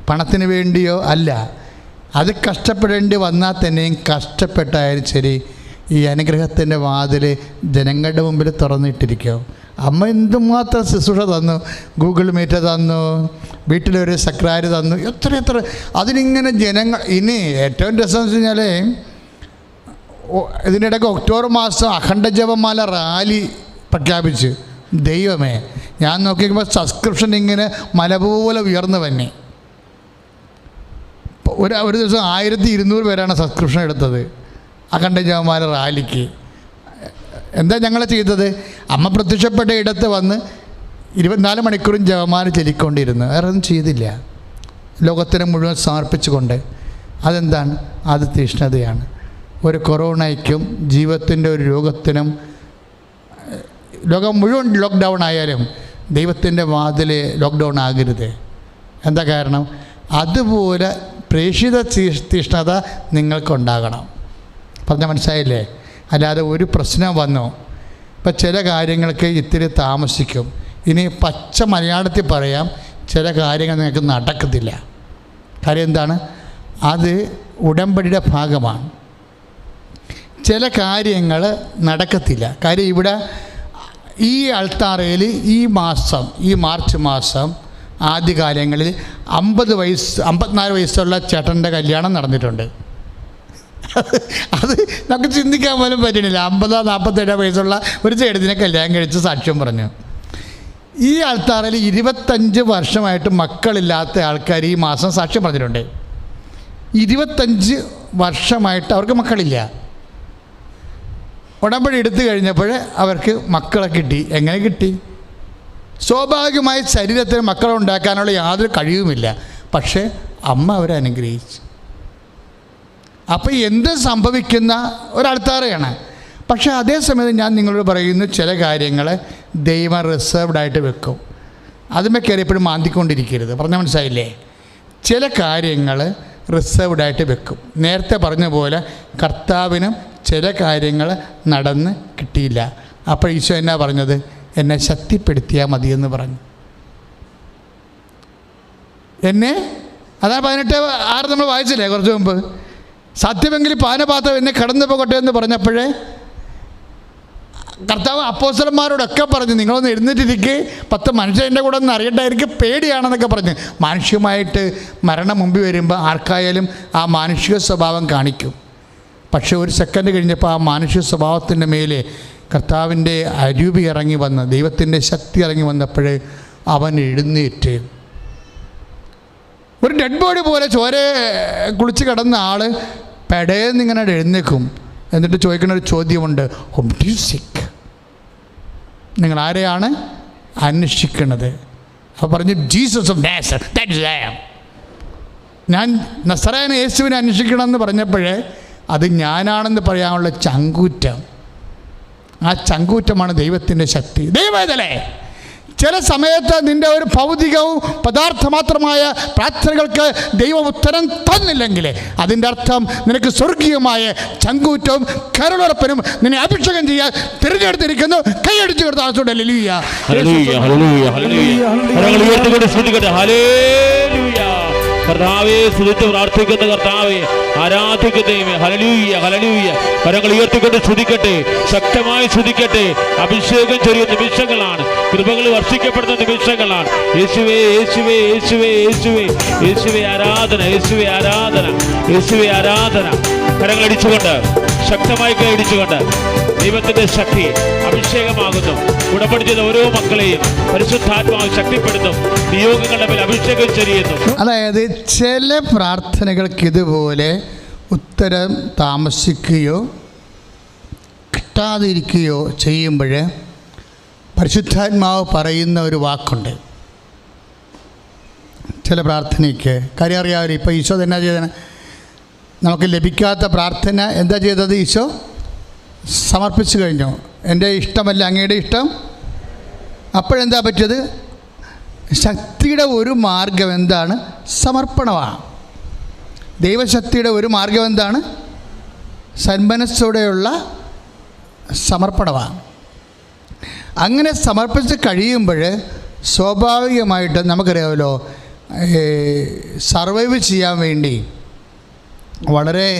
പണത്തിന് വേണ്ടിയോ അല്ല, അത് കഷ്ടപ്പെടേണ്ടി വന്നാൽ തന്നെയും കഷ്ടപ്പെട്ടായാലും ശരി ഈ അനുഗ്രഹത്തിൻ്റെ വാതിൽ ജനങ്ങളുടെ മുമ്പിൽ തുറന്നിട്ടിരിക്കും. അമ്മ എന്തുമാത്രം ശുശ്രൂഷ തന്നു, ഗൂഗിൾ മീറ്റ് തന്നു, വീട്ടിലൊരു സെക്രട്ടറി തന്നു, എത്ര അതിനിങ്ങനെ ജനങ്ങൾ. ഇനി ഏറ്റവും രസം എന്ന് വെച്ച് കഴിഞ്ഞാൽ ഇതിനിടയ്ക്ക് ഒക്ടോബർ മാസം അഖണ്ഡ ജപമാല റാലി പ്രഖ്യാപിച്ചു. ദൈവമേ, ഞാൻ നോക്കിയപ്പോൾ സബ്സ്ക്രിപ്ഷൻ ഇങ്ങനെ മല പോലെ ഉയർന്നു തന്നെ. ഒരു ദിവസം 1200 പേരാണ് സബ്സ്ക്രിപ്ഷൻ എടുത്തത് അഖണ്ഡ ജപമാല റാലിക്ക്. എന്താ ഞങ്ങൾ ചെയ്തത്? അമ്മ പ്രത്യക്ഷപ്പെട്ട ഇടത്ത് വന്ന് 24 മണിക്കൂറും ജപമാല ചൊല്ലിക്കൊണ്ടിരുന്നു. വേറെ ഒന്നും ചെയ്തില്ല. ലോകത്തിനെ മുഴുവൻ സമർപ്പിച്ചുകൊണ്ട്. അതെന്താണ്? അത് തീഷ്ണതയാണ്. ഒരു കൊറോണയ്ക്കും ജീവിതത്തിൻ്റെ ഒരു രോഗത്തിനും, ലോകം മുഴുവൻ ലോക്ക്ഡൗൺ ആയാലും ദൈവത്തിൻ്റെ വാതിൽ ലോക്ക്ഡൗൺ ആകരുത്. എന്താ കാരണം? അതുപോലെ പ്രേക്ഷിത തീഷ്ണത നിങ്ങൾക്കുണ്ടാകണം. പറഞ്ഞാൽ മനസ്സിലായില്ലേ? അല്ലാതെ ഒരു പ്രശ്നം വന്നു, ഇപ്പം ചില കാര്യങ്ങൾക്ക് ഇത്തിരി താമസിക്കും. ഇനി പച്ച മലയാളത്തിൽ പറയാം, ചില കാര്യങ്ങൾ നിങ്ങൾക്ക് നടക്കത്തില്ല. കാര്യം എന്താണ്? അത് ഉടമ്പടിയുടെ ഭാഗമാണ്. ചില കാര്യങ്ങൾ നടക്കത്തില്ല. കാര്യം ഇവിടെ ഈ അൾത്താറയിൽ ഈ മാർച്ച് മാസം ആദ്യകാലങ്ങളിൽ 54 വയസ്സുള്ള ചേട്ടൻ്റെ കല്യാണം നടന്നിട്ടുണ്ട്. അത് നമുക്ക് ചിന്തിക്കാൻ പോലും പറ്റണില്ല. 50-47 വയസ്സുള്ള ഒരു ചേട്ടത്തിനെ കല്യാണം കഴിച്ച് സാക്ഷ്യം പറഞ്ഞു. ഈ ആൾത്താറിൽ 25 വർഷമായിട്ട് മക്കളില്ലാത്ത ആൾക്കാർ ഈ മാസം സാക്ഷ്യം പറഞ്ഞിട്ടുണ്ട്. 25 വർഷമായിട്ട് അവർക്ക് മക്കളില്ല. ഉടമ്പടി എടുത്തു കഴിഞ്ഞപ്പോൾ അവർക്ക് മക്കളെ കിട്ടി. എങ്ങനെ കിട്ടി? സ്വാഭാവികമായി ശരീരത്തിന് മക്കളെ ഉണ്ടാക്കാനുള്ള യാതൊരു കഴിവുമില്ല. പക്ഷേ അമ്മ അവരെ അനുഗ്രഹിച്ചു. അപ്പോൾ എന്ത് സംഭവിക്കുന്ന ഒരാൾത്താറയാണ്. പക്ഷേ അതേസമയത്ത് ഞാൻ നിങ്ങളോട് പറയുന്നു, ചില കാര്യങ്ങൾ ദൈവം റിസർവ്ഡായിട്ട് വെക്കും. അതുമേ കയറി എപ്പോഴും മാന്തിക്കൊണ്ടിരിക്കരുത്. പറഞ്ഞാൽ മനസ്സിലായില്ലേ? ചില കാര്യങ്ങൾ റിസർവ്ഡായിട്ട് വെക്കും. നേരത്തെ പറഞ്ഞ പോലെ കർത്താവിനും ചില കാര്യങ്ങൾ നടന്ന് കിട്ടിയില്ല. അപ്പോൾ ഈശോ എന്നാ പറഞ്ഞത്? എന്നെ ശക്തിപ്പെടുത്തിയാൽ മതിയെന്ന് പറഞ്ഞു. എന്നെ അതാ 18:6 നമ്മൾ വായിച്ചില്ലേ കുറച്ച് മുമ്പ്? സത്യമെങ്കിൽ പാനപാത്രം എന്നെ കടന്നു പോകട്ടെ എന്ന് പറഞ്ഞപ്പോഴേ കർത്താവ് അപ്പോസ്തലന്മാരോടൊക്കെ പറഞ്ഞു, നിങ്ങളൊന്ന് എഴുന്നേറ്റിരിക്കെ 10 മനുഷ്യൻ്റെ കൂടെ ഒന്ന് അറിയട്ടെ, എനിക്ക് പേടിയാണെന്നൊക്കെ പറഞ്ഞ്. മാനുഷികമായിട്ട് മരണം മുമ്പിൽ വരുമ്പോൾ ആർക്കായാലും ആ മാനുഷിക സ്വഭാവം കാണിക്കും. പക്ഷേ ഒരു സെക്കൻഡ് കഴിഞ്ഞപ്പോൾ ആ മാനുഷിക സ്വഭാവത്തിൻ്റെ മേലെ കർത്താവിൻ്റെ അരൂപി ഇറങ്ങി വന്ന്, ദൈവത്തിൻ്റെ ശക്തി ഇറങ്ങി വന്നപ്പോൾ അവൻ എഴുന്നേറ്റ്. ഒരു ഡെഡ് ബോഡി പോലെ ചോര കുളിച്ച് കിടന്ന ആൾ പെടേന്നിങ്ങനെ എഴുന്നേക്കും. എന്നിട്ട് ചോദിക്കുന്ന ഒരു ചോദ്യമുണ്ട്, ഹും ഡു യു സീക്ക്? നിങ്ങൾ ആരെയാണ് അന്വേഷിക്കുന്നത്? അപ്പോൾ പറഞ്ഞു, Jesus of Nazareth, that is I am. ഞാൻ നസറായൻ യേശുവിനെ അന്വേഷിക്കണമെന്ന് പറഞ്ഞപ്പോഴേ അത് ഞാനാണെന്ന് പറയാനുള്ള ചങ്കൂറ്റം. ആ ചങ്കൂറ്റമാണ് ദൈവത്തിൻ്റെ ശക്തി. ദൈവവേദലേ, ചില സമയത്ത് നിൻ്റെ ഒരു ഭൗതികവും പദാർത്ഥമാത്രമായ പ്രാർത്ഥനകൾക്ക് ദൈവം ഉത്തരം തന്നില്ലെങ്കിൽ അതിൻ്റെ അർത്ഥം നിനക്ക് സ്വർഗീയമായ ചങ്കൂറ്റവും കരുളുറപ്പനും നിന്നെ അഭിഷേകം ചെയ്യാൻ തിരഞ്ഞെടുത്തിരിക്കുന്നു. കൈയടിച്ചു കൊടുത്ത ആശോടെ ഹല്ലേലൂയ, ഹല്ലേലൂയ, ഹല്ലേലൂയ, ഹല്ലേലൂയ. കരങ്ങൾ ഉയർത്തിക്കൊണ്ട് സ്തുതിക്കട്ടെ. ഹല്ലേലൂയ. കർത്താവേ, സ്തുതിച്ച് പ്രാർത്ഥിക്കുന്ന കർത്താവേ, ആരാധിക്കുന്നേ. ഹല്ലേലൂയ, ഹല്ലേലൂയ. കരങ്ങൾ ഉയർത്തിക്കൊണ്ട് സ്തുതിക്കട്ടെ, ശക്തമായി സ്തുതിക്കട്ടെ. അഭിഷേകം ചൊരിയുന്ന നിമിഷങ്ങളാണ്, കൃപകൾ വർഷിക്കപ്പെടുന്ന നിമിഷങ്ങളാണ്. യേശുവേ, യേശുവേ, യേശുവേ, യേശുവേ, യേശുവേ ആരാധന, യേശുവേ ആരാധന, യേശുവേ ആരാധന. കരങ്ങൾ അടിച്ചുകൊണ്ട്, ശക്തമായി കൈയടിച്ചുകൊണ്ട് ദൈവത്തിന്റെ ശക്തി അഭിഷേകമാകുന്നു. ഉടമ്പടി ചെയ്ത ഓരോ മക്കളെയും പരിശുദ്ധാത്മാവ് ശക്തിപ്പെടുത്തും. നിയോഗങ്ങളുടെ മേൽ അഭിഷേകം ചൊരിയുന്നു. അതായത് ചില പ്രാർത്ഥനകൾക്ക് ഇതുപോലെ ഉത്തരം താമസിക്കുകയോ കിട്ടാതിരിക്കുകയോ ചെയ്യുമ്പോൾ പരിശുദ്ധാത്മാവ് പറയുന്ന ഒരു വാക്കുണ്ട്. ചില പ്രാർത്ഥനയ്ക്ക് കാര്യം അറിയാമല്ലോ. ഇപ്പോൾ ഈശോ എന്നാ ചെയ്തത്? നമുക്ക് ലഭിക്കാത്ത പ്രാർത്ഥന എന്താ ചെയ്തത്? ഈശോ സമർപ്പിച്ചു കഴിഞ്ഞു. എൻ്റെ ഇഷ്ടമല്ല അങ്ങയുടെ ഇഷ്ടം. അപ്പോഴെന്താ പറ്റിയത്? ശക്തിയുടെ ഒരു മാർഗം എന്താണ്? സമർപ്പണമാണ്. ദൈവശക്തിയുടെ ഒരു മാർഗം എന്താണ്? സന്മനസ്സോടെയുള്ള സമർപ്പണമാണ്. അങ്ങനെ സമർപ്പിച്ച് കഴിയുമ്പോൾ സ്വാഭാവികമായിട്ട് നമുക്കറിയാമല്ലോ, സർവൈവ് ചെയ്യാൻ വേണ്ടി വളരെ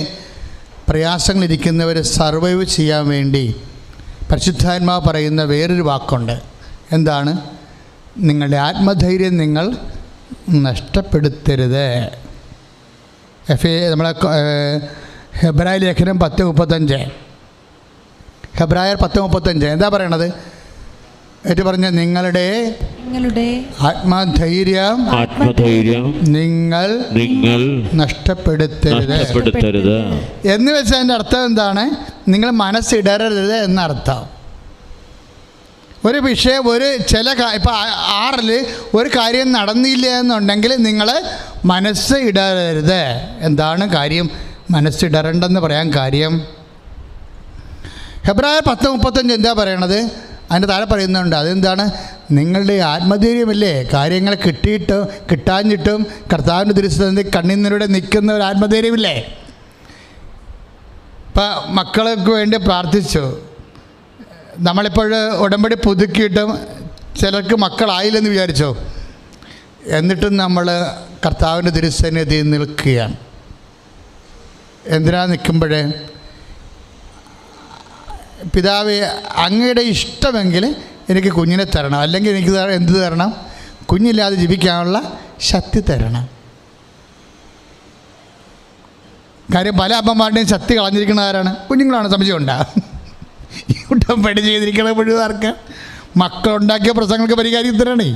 പ്രയാസങ്ങളിരിക്കുന്നവർ സർവൈവ് ചെയ്യാൻ വേണ്ടി പരിശുദ്ധാത്മാവ് പറയുന്ന വേറൊരു വാക്കുണ്ട്. എന്താണ്? നിങ്ങളുടെ ആത്മധൈര്യം നിങ്ങൾ നഷ്ടപ്പെടുത്തരുത്. നമ്മളെ ഹെബ്രായ ലേഖനം 10:35, ഹെബ്രായർ 10:35 എന്താ പറയണത്? ഏറ്റു പറഞ്ഞ നിങ്ങളുടെ ആത്മധൈര്യം നിങ്ങൾ നഷ്ടപ്പെടുത്തരുത് എന്ന് വെച്ചാൽ അതിൻ്റെ അർത്ഥം എന്താണ്? നിങ്ങൾ മനസ്സിടരരുത് എന്നർത്ഥം. ഒരു വിഷയം, ഇപ്പോൾ 6 ഒരു കാര്യം നടന്നില്ല എന്നുണ്ടെങ്കിൽ നിങ്ങൾ മനസ്സ് ഇടരരുത്. എന്താണ് കാര്യം മനസ്സിടരണ്ടെന്ന് പറയാൻ കാര്യം? ഹെബ്രായർ 10:35 എന്താ പറയണത്? അതിൻ്റെ താഴെ പറയുന്നുണ്ട്. അതെന്താണ്? നിങ്ങളുടെ ആത്മധൈര്യമില്ലേ, കാര്യങ്ങൾ കിട്ടാഞ്ഞിട്ടും കർത്താവിൻ്റെ തിരുസന്നിധിയിൽ കണ്ണീരിലൂടെ നിൽക്കുന്ന ഒരു ആത്മധൈര്യമില്ലേ? ഇപ്പം മക്കൾക്ക് വേണ്ടി പ്രാർത്ഥിച്ചു. നമ്മളിപ്പോൾ ഉടമ്പടി പുതുക്കിയിട്ടും ചിലർക്ക് മക്കളായില്ലെന്ന് വിചാരിച്ചോ, എന്നിട്ടും നമ്മൾ കർത്താവിൻ്റെ തിരുസന്നിധിയിൽ നിൽക്കുകയാണ്. എന്തിനാ നിൽക്കുമ്പോഴേ? പിതാവേ, അങ്ങയുടെ ഇഷ്ടമെങ്കിൽ എനിക്ക് കുഞ്ഞിനെ തരണം, അല്ലെങ്കിൽ എനിക്ക് എന്ത് തരണം? കുഞ്ഞില്ലാതെ ജീവിക്കാനുള്ള ശക്തി തരണം. കാര്യം പല അമ്മമാരുടെയും ശക്തി കളഞ്ഞിരിക്കുന്ന ആരാണ്? കുഞ്ഞുങ്ങളാണ്. സംശയമുണ്ടാ? ഉടമ്പടി ചെയ്തിരിക്കണ മുഴുവാർക്ക് മക്കളുണ്ടാക്കിയ പ്രശ്നങ്ങൾക്ക് പരിഹാരം ഇത്തരണേ.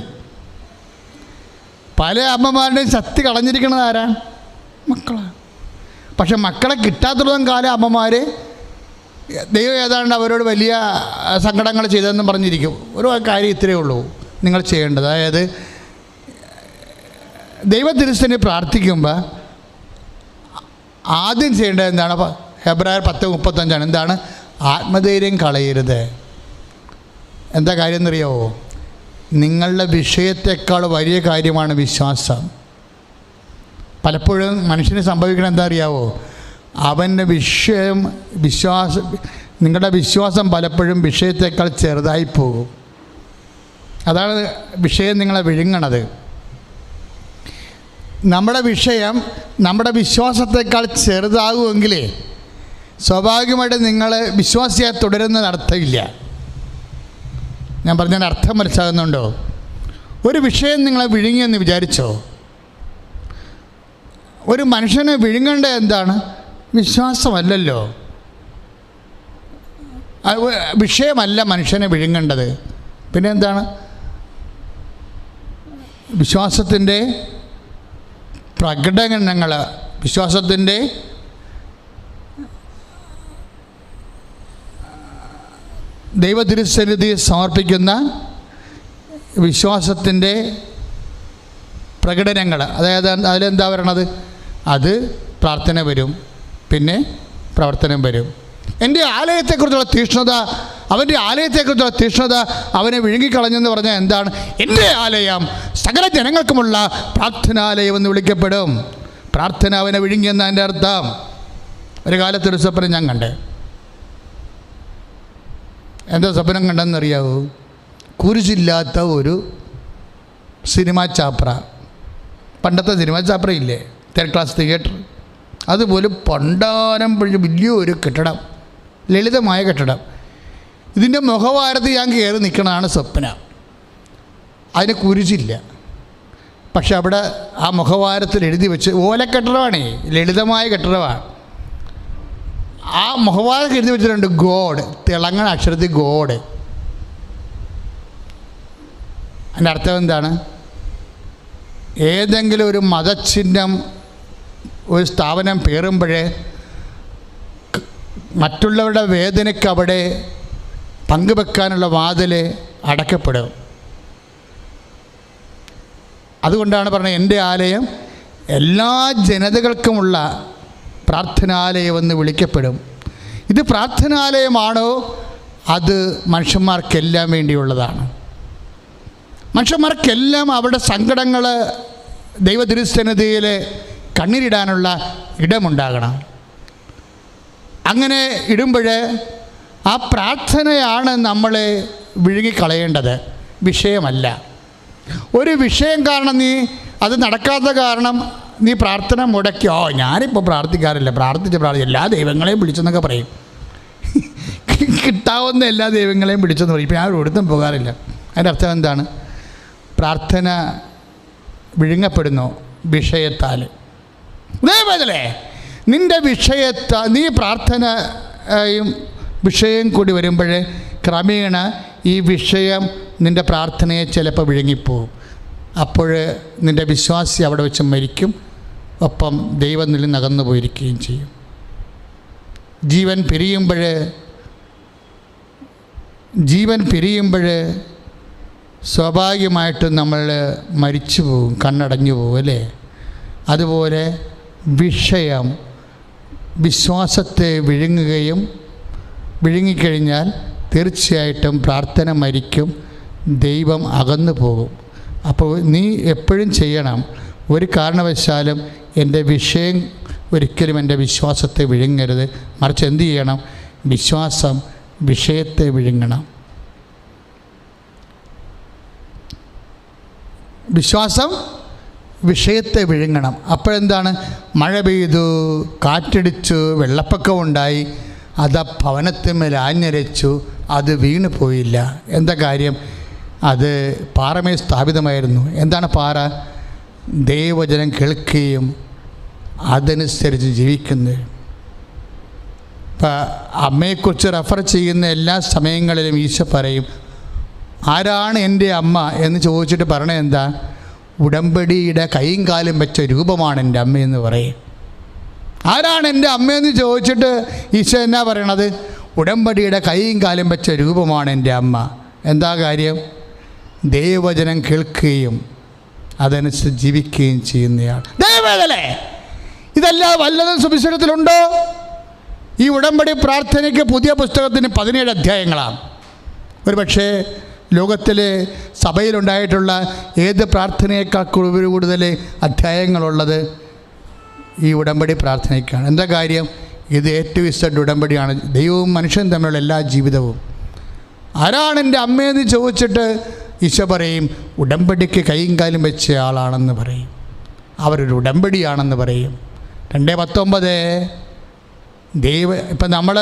പല അമ്മമാരുടെയും ശക്തി കളഞ്ഞിരിക്കുന്നത് ആരാ? മക്കളാണ്. പക്ഷെ മക്കളെ കിട്ടാത്തിടത്തോളം കാലം അമ്മമാർ ദൈവം ഏതാണ്ട് അവരോട് വലിയ സങ്കടങ്ങൾ ചെയ്തതെന്ന് പറഞ്ഞിരിക്കും. ഒരു കാര്യം ഇത്രയേ ഉള്ളൂ നിങ്ങൾ ചെയ്യേണ്ടത്. അതായത് ദൈവത്തിരുസ്ഥനെ പ്രാർത്ഥിക്കുമ്പോൾ ആദ്യം ചെയ്യേണ്ടത് എന്താണ്? ഹെബ്രായർ 10:35 എന്താണ്? ആത്മധൈര്യം കളയരുത്. എന്താ കാര്യം എന്നറിയാവോ? നിങ്ങളുടെ വിഷയത്തെക്കാൾ വലിയ കാര്യമാണ് വിശ്വാസം. പലപ്പോഴും മനുഷ്യന് സംഭവിക്കണം എന്താ അറിയാവോ? അവൻ്റെ നിങ്ങളുടെ വിശ്വാസം പലപ്പോഴും വിഷയത്തെക്കാൾ ചെറുതായി പോകും. അതാണ് വിഷയം നിങ്ങളെ വിഴുങ്ങണത്. നമ്മുടെ വിഷയം നമ്മുടെ വിശ്വാസത്തെക്കാൾ ചെറുതാകുമെങ്കിലേ സ്വാഭാവികമായിട്ട് നിങ്ങൾ വിശ്വാസിയായി തുടരുന്നത് അർത്ഥമില്ല. ഞാൻ പറഞ്ഞതിൻ്റെ അർത്ഥം മനസ്സിലാകുന്നുണ്ടോ? ഒരു വിഷയം നിങ്ങളെ വിഴുങ്ങിയെന്ന് വിചാരിച്ചോ? ഒരു മനുഷ്യനെ വിഴുങ്ങേണ്ടത് എന്താണ്? വിശ്വാസമല്ലല്ലോ. വിഷയമല്ല മനുഷ്യനെ വിഴുങ്ങേണ്ടത്. പിന്നെ എന്താണ്? വിശ്വാസത്തിൻ്റെ പ്രകടനങ്ങൾ, വിശ്വാസത്തിൻ്റെ ദൈവതിരുസന്നിധി സമർപ്പിക്കുന്ന വിശ്വാസത്തിൻ്റെ പ്രകടനങ്ങൾ. അതായത് അതിലെന്താ വരണത്? അത് പ്രാർത്ഥന വരും, പിന്നെ പ്രവർത്തനം വരും. എൻ്റെ ആലയത്തെക്കുറിച്ചുള്ള തീക്ഷ്ണത, അവൻ്റെ ആലയത്തെക്കുറിച്ചുള്ള തീക്ഷ്ണത അവനെ വിഴുങ്ങിക്കളഞ്ഞെന്ന് പറഞ്ഞാൽ എന്താണ്? എൻ്റെ ആലയം സകല ജനങ്ങൾക്കുമുള്ള പ്രാർത്ഥനാലയം എന്ന് വിളിക്കപ്പെടും. പ്രാർത്ഥന അവനെ വിഴുങ്ങിയെന്ന എൻ്റെ അർത്ഥം. ഒരു കാലത്തൊരു സ്വപ്നം ഞാൻ കണ്ടേ. എന്താ സ്വപ്നം കണ്ടെന്നറിയാവൂ? കുരിശില്ലാത്ത ഒരു സിനിമാ ചാപ്ര. പണ്ടത്തെ സിനിമാ ചാപ്ര ഇല്ലേ, തേർഡ് ക്ലാസ് തിയേറ്റർ, അതുപോലെ പണ്ടാരം വലിയൊരു കെട്ടിടം, ലളിതമായ കെട്ടിടം. ഇതിൻ്റെ മുഖവാരത്ത് ഞാൻ കയറി നിൽക്കണതാണ് സ്വപ്നം. അതിന് കുരിശില്ല. പക്ഷെ അവിടെ ആ മുഖവാരത്തിൽ എഴുതി വെച്ച്, ഓലക്കെട്ടിടമാണേ, ലളിതമായ കെട്ടിടമാണ്. ആ മുഖവാരത്തിൽ എഴുതി വെച്ചിട്ടുണ്ട് ഗോഡ്, തിളങ്ങണ അക്ഷരത്തിൽ ഗോഡ്. അതിൻ്റെ അർത്ഥം എന്താണ്? ഏതെങ്കിലും ഒരു മതചിഹ്നം ഒരു സ്ഥാപനം പേറുമ്പോഴേ മറ്റുള്ളവരുടെ വേദനയ്ക്ക് അവിടെ പങ്കുവെക്കാനുള്ള വാതിൽ അടയ്ക്കപ്പെടും. അതുകൊണ്ടാണ് പറഞ്ഞത് എൻ്റെ ആലയം എല്ലാ ജനതകൾക്കുമുള്ള പ്രാർത്ഥനാലയമെന്ന് വിളിക്കപ്പെടും. ഇത് പ്രാർത്ഥനാലയമാണോ? അത് മനുഷ്യന്മാർക്കെല്ലാം വേണ്ടിയുള്ളതാണ്. മനുഷ്യന്മാർക്കെല്ലാം അവരുടെ സങ്കടങ്ങൾ ദൈവതിരുസന്നിധിയിൽ കണ്ണീരിടാനുള്ള ഇടമുണ്ടാകണം. അങ്ങനെ ഇടുമ്പോൾ ആ പ്രാർത്ഥനയാണ് നമ്മളെ വിഴുങ്ങിക്കളയേണ്ടത്, വിഷയമല്ല. ഒരു വിഷയം കാരണം നീ അത് നടക്കാത്ത കാരണം നീ പ്രാർത്ഥന മുടക്കി, ഞാനിപ്പോൾ പ്രാർത്ഥിക്കാറില്ല, എല്ലാ ദൈവങ്ങളെയും വിളിച്ചെന്നൊക്കെ പറയും. കിട്ടാവുന്ന എല്ലാ ദൈവങ്ങളെയും വിളിച്ചെന്ന് പറയും. ഇപ്പോൾ ഞാൻ ഒരിടത്തും പോകാറില്ല. അതിൻ്റെ അർത്ഥം എന്താണ്? പ്രാർത്ഥന വിഴുങ്ങപ്പെടുന്നു വിഷയത്താൽ. അതേപോലെ നിൻ്റെ നീ പ്രാർത്ഥനയും വിഷയം കൂടി വരുമ്പോൾ ക്രമേണ ഈ വിഷയം നിൻ്റെ പ്രാർത്ഥനയെ ചിലപ്പോൾ വിഴുങ്ങിപ്പോവും. അപ്പോൾ നിൻ്റെ വിശ്വാസി അവിടെ വെച്ച് മരിക്കും, ഒപ്പം ദൈവം നിന്ന് അകന്നു പോയിരിക്കുകയും ചെയ്യും. ജീവൻ പിരിയുമ്പോൾ സ്വാഭാവികമായിട്ടും നമ്മൾ മരിച്ചു പോകും, കണ്ണടഞ്ഞു പോകും, അല്ലേ? അതുപോലെ വിഷയം വിശ്വാസത്തെ വിഴുങ്ങിക്കഴിഞ്ഞാൽ തീർച്ചയായിട്ടും പ്രാർത്ഥന മരിക്കും, ദൈവം അകന്നു പോകും. അപ്പോൾ നീ എപ്പോഴും ചെയ്യണം, ഒരു കാരണവശാലും എൻ്റെ വിഷയം ഒരിക്കലും എൻ്റെ വിശ്വാസത്തെ വിഴുങ്ങരുത്. മറിച്ച് എന്ത് ചെയ്യണം? വിശ്വാസം വിഷയത്തെ വിഴുങ്ങണം. വിശ്വാസം വിഷയത്തെ വിഴുങ്ങണം. അപ്പോഴെന്താണ്? മഴ പെയ്തു, കാറ്റടിച്ചു, വെള്ളപ്പൊക്കമുണ്ടായി, അത് ഭവനത്തിന്മേൽ ആഞ്ഞരച്ചു, അത് വീണ് പോയില്ല. എന്താ കാര്യം? അത് പാറമേൽ സ്ഥാപിതമായിരുന്നു. എന്താണ് പാറ? ദൈവവചനം കേൾക്കുകയും അതനുസരിച്ച് ജീവിക്കുന്നത്. ഇപ്പം അമ്മയെക്കുറിച്ച് റെഫർ ചെയ്യുന്ന എല്ലാ സമയങ്ങളിലും ഈശോ പറയും, ആരാണ് എൻ്റെ അമ്മ എന്ന് ചോദിച്ചിട്ട് പറയണത് എന്താ? ഉടമ്പടിയുടെ കൈയും കാലും വെച്ച രൂപമാണ് എൻ്റെ അമ്മയെന്ന് പറയും. ആരാണ് എൻ്റെ അമ്മയെന്ന് ചോദിച്ചിട്ട് ഈശോ എന്നാ പറയണത്? ഉടമ്പടിയുടെ കൈയും കാലും വെച്ച രൂപമാണ് എൻ്റെ അമ്മ. എന്താ കാര്യം? ദൈവവചനം കേൾക്കുകയും അതനുസരിച്ച് ജീവിക്കുകയും ചെയ്യുന്നയാൾ. ദൈവവേദനേ, ഇതെല്ലാം വല്ലതും സുവിശേഷത്തിലുണ്ടോ? ഈ ഉടമ്പടി പ്രാർത്ഥനയ്ക്ക് പുതിയ പുസ്തകത്തിന് 17 അധ്യായങ്ങളാണ്. ഒരു പക്ഷേ ലോകത്തിലെ സഭയിലുണ്ടായിട്ടുള്ള ഏത് പ്രാർത്ഥനയേക്കാൾ കൂടുതൽ അധ്യായങ്ങളുള്ളത് ഈ ഉടമ്പടി പ്രാർത്ഥനയ്ക്കാണ്. എന്താ കാര്യം? ഇത് ഏറ്റവും ഇഷ്ട ഉടമ്പടിയാണ്. ദൈവവും മനുഷ്യനും തമ്മിലുള്ള എല്ലാ ജീവിതവും. ആരാണ് എൻ്റെ അമ്മയെന്ന് ചോദിച്ചിട്ട് ഈശോ പറയും, ഉടമ്പടിക്ക് കൈയും കാലും വെച്ച ആളാണെന്ന് പറയും. അവരൊരു ഉടമ്പടിയാണെന്ന് പറയും. 2:19 ഇപ്പം നമ്മൾ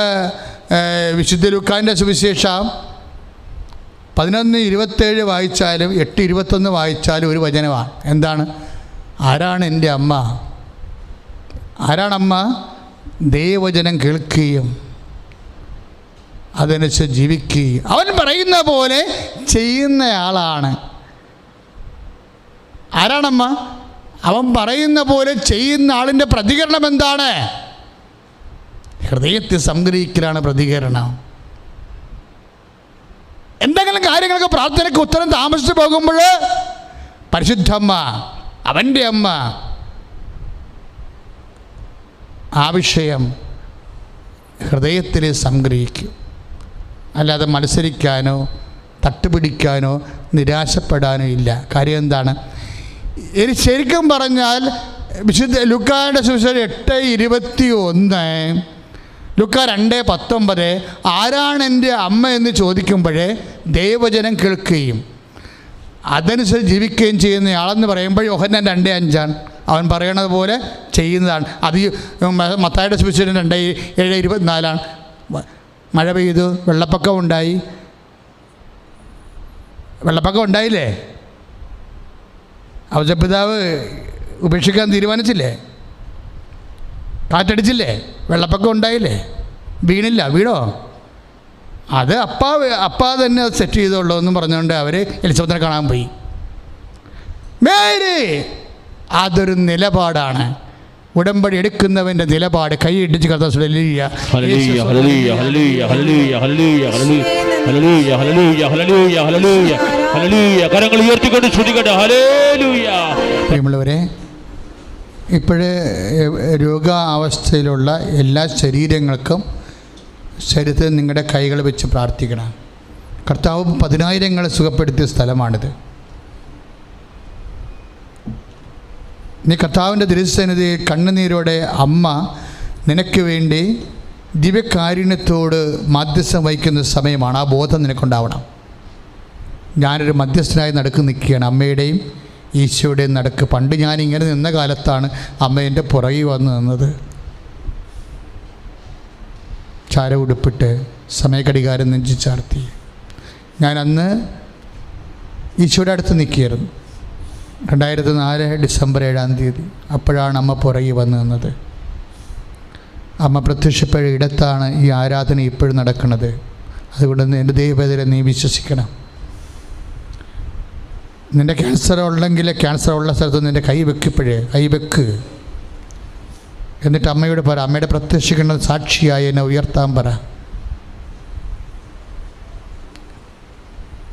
വിശുദ്ധ ലൂക്കാൻ്റെ സുവിശേഷം 11:27 വായിച്ചാലും 8:21 വായിച്ചാലും ഒരു വചനമാണ്. എന്താണ്? ആരാണ് എൻ്റെ അമ്മ? ആരാണമ്മ? ദൈവവചനം കേൾക്കുകയും അതനുസരിച്ച് ജീവിക്കുകയും അവൻ പറയുന്ന പോലെ ചെയ്യുന്നയാളാണ്. ആരാണമ്മ? അവൻ പറയുന്ന പോലെ ചെയ്യുന്ന ആളിൻ്റെ പ്രതികരണം എന്താണ്? ഹൃദയത്തെ സംഗ്രഹിക്കലാണ് പ്രതികരണം. എന്തെങ്കിലും കാര്യങ്ങൾക്ക് പ്രാർത്ഥനയ്ക്ക് ഉത്തരം താമസിച്ചു പോകുമ്പോൾ പരിശുദ്ധമ്മ, അവൻ്റെ അമ്മ, ആ വിഷയം ഹൃദയത്തിൽ സംഗ്രഹിക്കും. അല്ലാതെ മത്സരിക്കാനോ തട്ടുപിടിക്കാനോ നിരാശപ്പെടാനോ ഇല്ല. കാര്യം എന്താണ്? ഇനി ശരിക്കും പറഞ്ഞാൽ വിശുദ്ധ ലൂക്കായുടെ സുവിശേഷം 8:21, ലൂക്ക 2:19 ആരാണ് എൻ്റെ അമ്മ എന്ന് ചോദിക്കുമ്പോഴേ ദൈവവചനം കേൾക്കുകയും അതനുസരിച്ച് ജീവിക്കുകയും ചെയ്യുന്നയാളെന്ന് പറയുമ്പോൾ യോഹന്നാൻ 2:5 അവൻ പറയണത് പോലെ ചെയ്യുന്നതാണ്. അത് മത്തായിയുടെ സുവിശേഷം 2:7-24. മഴ പെയ്തു, വെള്ളപ്പൊക്കം ഉണ്ടായില്ലേ? ഔസപിതാവ് ഉപേക്ഷിക്കാൻ തീരുമാനിച്ചില്ലേ? കാറ്റടിച്ചില്ലേ? വെള്ളപ്പൊക്കം ഉണ്ടായില്ലേ? വീണില്ല. വീണോ? അത് അപ്പാ തന്നെ സെറ്റ് ചെയ്തോളൂ എന്നും പറഞ്ഞുകൊണ്ട് അവർ എലിസബത്തിനെ കാണാൻ പോയി. മേരി, അതൊരു നിലപാടാണ്. ഉടമ്പടി എടുക്കുന്നവൻ്റെ നിലപാട്. കൈ ഇടിച്ച് പ്രിയമുള്ളവരെ, ഇപ്പോഴേ രോഗാവസ്ഥയിലുള്ള എല്ലാ ശരീരങ്ങൾക്കും ശരീരത്തിൽ നിങ്ങളുടെ കൈകൾ വെച്ച് പ്രാർത്ഥിക്കണം. കർത്താവ് 10,000 സുഖപ്പെടുത്തിയ സ്ഥലമാണിത്. നീ കർത്താവിൻ്റെ തിരുസന്നിധിയിൽ കണ്ണുനീരോടെ അമ്മ നിനക്ക് വേണ്ടി ദിവ്യകാരുണ്യത്തോട് മധ്യസ്ഥം വഹിക്കുന്ന സമയമാണ്. ആ ബോധം നിനക്കുണ്ടാവണം. ഞാനൊരു മധ്യസ്ഥനായി നടുക്ക് നിൽക്കുകയാണ്, അമ്മയുടെയും ഈശോയുടെയും നടുക്ക്. പണ്ട് ഞാനിങ്ങനെ നിന്ന കാലത്താണ് അമ്മ എൻ്റെ പുറകിൽ വന്ന് നിന്നത്. ചാര ഉടുപ്പിട്ട് സമയഘടികാരം നെഞ്ചി ചാർത്തി ഞാൻ അന്ന് ഈശോയുടെ അടുത്ത് നിൽക്കുകയായിരുന്നു. 2004 ഡിസംബർ 7 അപ്പോഴാണ് അമ്മ പുറകിൽ വന്ന് നിന്നത്. അമ്മ പ്രത്യക്ഷപ്പെട്ട ഇടത്താണ് ഈ ആരാധന ഇപ്പോഴും നടക്കുന്നത്. അതുകൊണ്ട് എൻ്റെ ദൈവവേദന നീ വിശ്വസിക്കണം. നിൻ്റെ ക്യാൻസർ ഉണ്ടെങ്കിൽ ക്യാൻസർ ഉള്ള സ്ഥലത്ത് നിൻ്റെ കൈ വെക്ക്. എന്നിട്ട് അമ്മയോട് പറ, അമ്മയുടെ പ്രത്യക്ഷിക്കുന്ന സാക്ഷിയായി എന്നെ ഉയർത്താൻ പറ.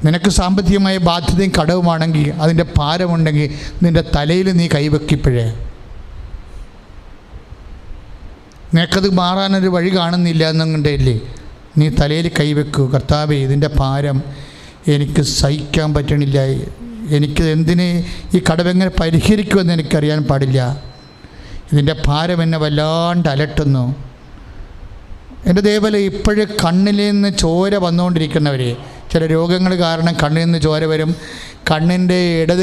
നിനക്ക് സാമ്പത്തികമായ ബാധ്യതയും കടവുമാണെങ്കിൽ അതിൻ്റെ ഭാരമുണ്ടെങ്കിൽ നിൻ്റെ തലയിൽ നീ കൈവെക്കിപ്പോഴേ. നിനക്കത് മാറാനൊരു വഴി കാണുന്നില്ല എന്നുകൊണ്ടല്ലേ നീ തലയിൽ കൈവെക്കൂ. കർത്താവേ, ഇതിൻ്റെ ഭാരം എനിക്ക് സഹിക്കാൻ പറ്റണില്ല. എനിക്ക് എന്തിന് ഈ കടവെങ്ങനെ പരിഹരിക്കുമെന്ന് എനിക്കറിയാൻ പാടില്ല. ഇതിൻ്റെ ഭാരം എന്നെ വല്ലാണ്ട് അലട്ടുന്നു. എൻ്റെ ദേവല ഇപ്പോഴും കണ്ണിൽ നിന്ന് ചോര വന്നുകൊണ്ടിരിക്കുന്നവർ, ചില രോഗങ്ങൾ കാരണം കണ്ണിൽ നിന്ന് ചോര വരും, കണ്ണിൻ്റെ ഇടത്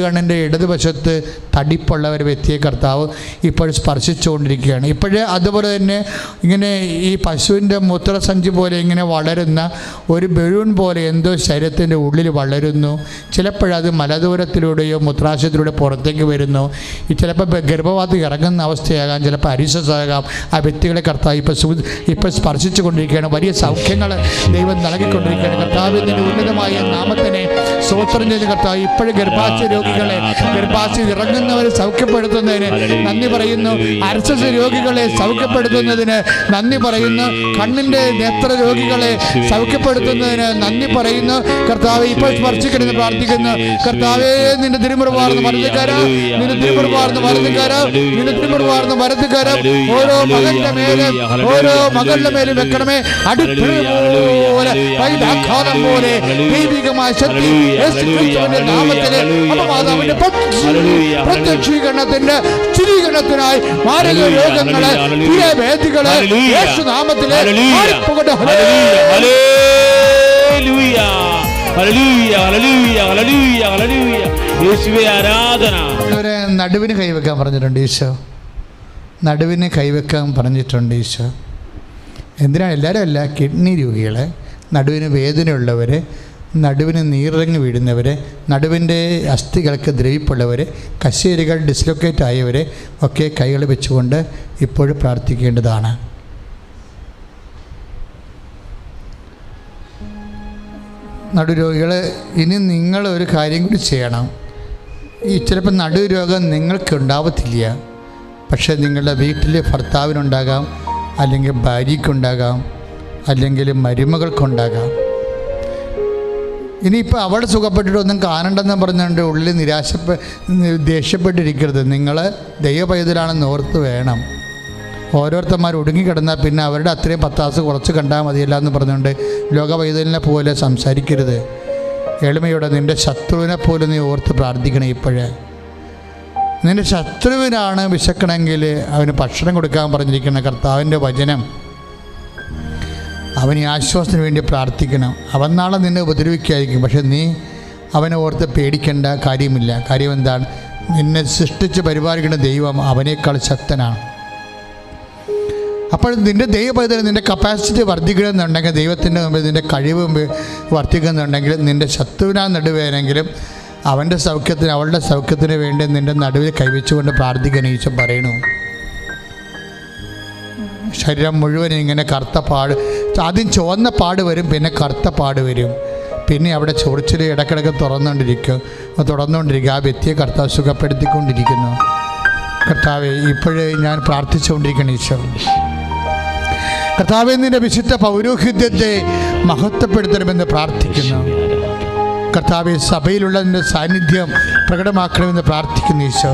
കണ്ണിൻ്റെ ഇടതുവശത്ത് തടിപ്പുള്ള ഒരു വ്യക്തിയെ കർത്താവ് ഇപ്പോൾ സ്പർശിച്ചുകൊണ്ടിരിക്കുകയാണ്. ഇപ്പോഴേ അതുപോലെ തന്നെ ഇങ്ങനെ ഈ പശുവിൻ്റെ മൂത്രസഞ്ചി പോലെ ഇങ്ങനെ വളരുന്ന ഒരു ബലൂൺ പോലെ എന്തോ ശരീരത്തിൻ്റെ ഉള്ളിൽ വളരുന്നു. ചിലപ്പോഴത് മലദൂരത്തിലൂടെയോ മൂത്രാശയത്തിലൂടെ പുറത്തേക്ക് വരുന്നു. ഈ ചിലപ്പോൾ ഗർഭപാത്രം ഇറങ്ങുന്ന അവസ്ഥയാകാം, ചിലപ്പോൾ അരിശസാകാം. ആ വ്യക്തികളെ കർത്താവ് ഇപ്പോൾ സ്പർശിച്ചു കൊണ്ടിരിക്കുകയാണ്. വലിയ സൗഖ്യങ്ങൾ ദൈവം നൽകിക്കൊണ്ടിരിക്കുകയാണ്. കർത്താവിൻ്റെ ഉന്നതമായ നാമത്തിനെ സ്തോത്രം ചെയ്ത് കർത്താവ് ഇപ്പോഴും ഗർഭാശയ രോഗികളെ, ഗർഭാശയ ഇറങ്ങുന്നവരെ സൗഖ്യപ്പെടുത്തുന്നതിന് നന്ദി പറയുന്നു. അർശസ് രോഗികളെ സൗഖ്യപ്പെടുത്തുന്നതിന് നന്ദി പറയുന്നു. കണ്ണിൻ്റെ നേത്ര രോഗികളെ സൗഖ്യപ്പെടുത്തുന്നതിന് നന്ദി പറയുന്നു. കർത്താവ് ഇപ്പോൾ സ്പർശിക്കണമെന്ന് പ്രാർത്ഥിക്കുന്നു. കർത്താവേ, നിന്റെ തിരുമുറിവാർന്ന് വലതുകര, നിന്റെ തിരുമുറിവാർന്ന് വലതുകര, നിന്റെ തിരുമുറിവാർന്ന് വലതുകര ഓരോ മകന്റെ മേലും ഓരോ മകളുടെ മേലും വെക്കണമേ. അടിപ്പിഴപോലെ വൈദാഘാതം പോലെ ദൈവികമായ ശക്തി യേശുക്രിസ്തുവിന്റെ നാമത്തിലെ അപവാദത്തിന്റെ പ്രത്യക്ഷീകരണത്തിന്റെ സ്ഥിരീകരണത്തിനായി മാരക രോഗങ്ങളെ, വേദികളെ യേശുനാമത്തിലെ നടുവിന് കൈവെക്കാൻ പറഞ്ഞിട്ടുണ്ട് ഈശോ. നടുവിന് കൈവെക്കാൻ പറഞ്ഞിട്ടുണ്ട് ഈശോ. എന്തിനാണ്? എല്ലാവരും അല്ല, കിഡ്നി രോഗികളെ, നടുവിന് വേദനയുള്ളവർ, നടുവിന് നീറിറങ്ങി വീഴുന്നവർ, നടുവിൻ്റെ അസ്ഥികൾക്ക് ദ്രവിപ്പുള്ളവർ, കശേരുകൾ ഡിസ്ലൊക്കേറ്റ് ആയവർ ഒക്കെ കൈകൾ വെച്ചുകൊണ്ട് ഇപ്പോഴും പ്രാർത്ഥിക്കേണ്ടതാണ്. നടുരോഗികൾ, ഇനി നിങ്ങൾ ഒരു കാര്യം കൂടി ചെയ്യണം. ഈ ചിലപ്പോൾ നടുരോഗം നിങ്ങൾക്കുണ്ടാവത്തില്ല, പക്ഷേ നിങ്ങളുടെ വീട്ടിൽ ഭർത്താവിനുണ്ടാകാം, അല്ലെങ്കിൽ ഭാര്യയ്ക്കുണ്ടാകാം, അല്ലെങ്കിൽ മരുമകൾക്കുണ്ടാകാം. ഇനിയിപ്പോൾ അവിടെ സുഖപ്പെട്ടിട്ടൊന്നും കാണണ്ടെന്ന് പറഞ്ഞുകൊണ്ട് ഉള്ളിൽ ദേഷ്യപ്പെട്ടിരിക്കരുത്. നിങ്ങൾ ദൈവപൈതലാണെന്ന് ഓർത്ത് വേണം. ഓരോരുത്തന്മാർ ഒടുങ്ങിക്കിടന്നാൽ പിന്നെ അവരുടെ അത്രയും പത്താസ് കുറച്ച് കണ്ടാൽ മതിയല്ല എന്ന് പറഞ്ഞുകൊണ്ട് ലോകപൈതലിനെ പോലെ സംസാരിക്കരുത്. എളിമയോടെ നിൻ്റെ ശത്രുവിനെ പോലെ നീ ഓർത്ത് പ്രാർത്ഥിക്കണം. ഇപ്പോഴേ നിൻ്റെ ശത്രുവിനാണ് വിശക്കണമെങ്കിൽ അവന് ഭക്ഷണം കൊടുക്കാൻ പറഞ്ഞിരിക്കുന്ന കർത്താവിൻ്റെ വചനം. അവന് ആശ്വാസത്തിന് വേണ്ടി പ്രാർത്ഥിക്കണം. അവൻ നാളെ നിന്നെ ഉപദ്രവിക്കായിരിക്കും, പക്ഷെ നീ അവനെ ഓർത്ത് പേടിക്കേണ്ട കാര്യമില്ല. കാര്യം എന്താണ്? നിന്നെ സൃഷ്ടിച്ച് പരിപാലിക്കുന്ന ദൈവം അവനേക്കാൾ ശക്തനാണ്. അപ്പോൾ നിൻ്റെ ദൈവപൈതൽ നിൻ്റെ കപ്പാസിറ്റി വർദ്ധിക്കണമെന്നുണ്ടെങ്കിൽ, ദൈവത്തിൻ്റെ മുമ്പിൽ നിൻ്റെ കഴിവ് വർദ്ധിക്കുന്നുണ്ടെങ്കിൽ, നിൻ്റെ ശത്രുവിനാ നടുവേനെങ്കിലും അവൻ്റെ സൗഖ്യത്തിന്, അവളുടെ സൗഖ്യത്തിന് വേണ്ടി നിൻ്റെ നടുവിൽ കൈവച്ചുകൊണ്ട് പ്രാർത്ഥിക്കാൻ ഈശോ പറയണു. ശരീരം മുഴുവൻ ഇങ്ങനെ കറുത്ത പാട്, ആദ്യം ചുവന്ന പാട് വരും, പിന്നെ കറുത്ത പാട് വരും, പിന്നെ അവിടെ ചൊറിച്ചിൽ ഇടയ്ക്കിടയ്ക്ക് തുടർന്നുകൊണ്ടിരിക്കുക. ആ വ്യക്തിയെ കർത്താവ് സുഖപ്പെടുത്തിക്കൊണ്ടിരിക്കുന്നു. കർത്താവെ, ഇപ്പോഴേ ഞാൻ പ്രാർത്ഥിച്ചുകൊണ്ടിരിക്കണം. ഈശോ കർത്താവെ, നിൻ്റെ വിശുദ്ധ പൗരോഹിത്യത്തെ മഹത്വപ്പെടുത്തണമെന്ന് പ്രാർത്ഥിക്കുന്നു. കർത്താവെ, സഭയിലുള്ള നിൻ്റെ സാന്നിധ്യം പ്രകടമാക്കണമെന്ന് പ്രാർത്ഥിക്കുന്നു. ഈശോ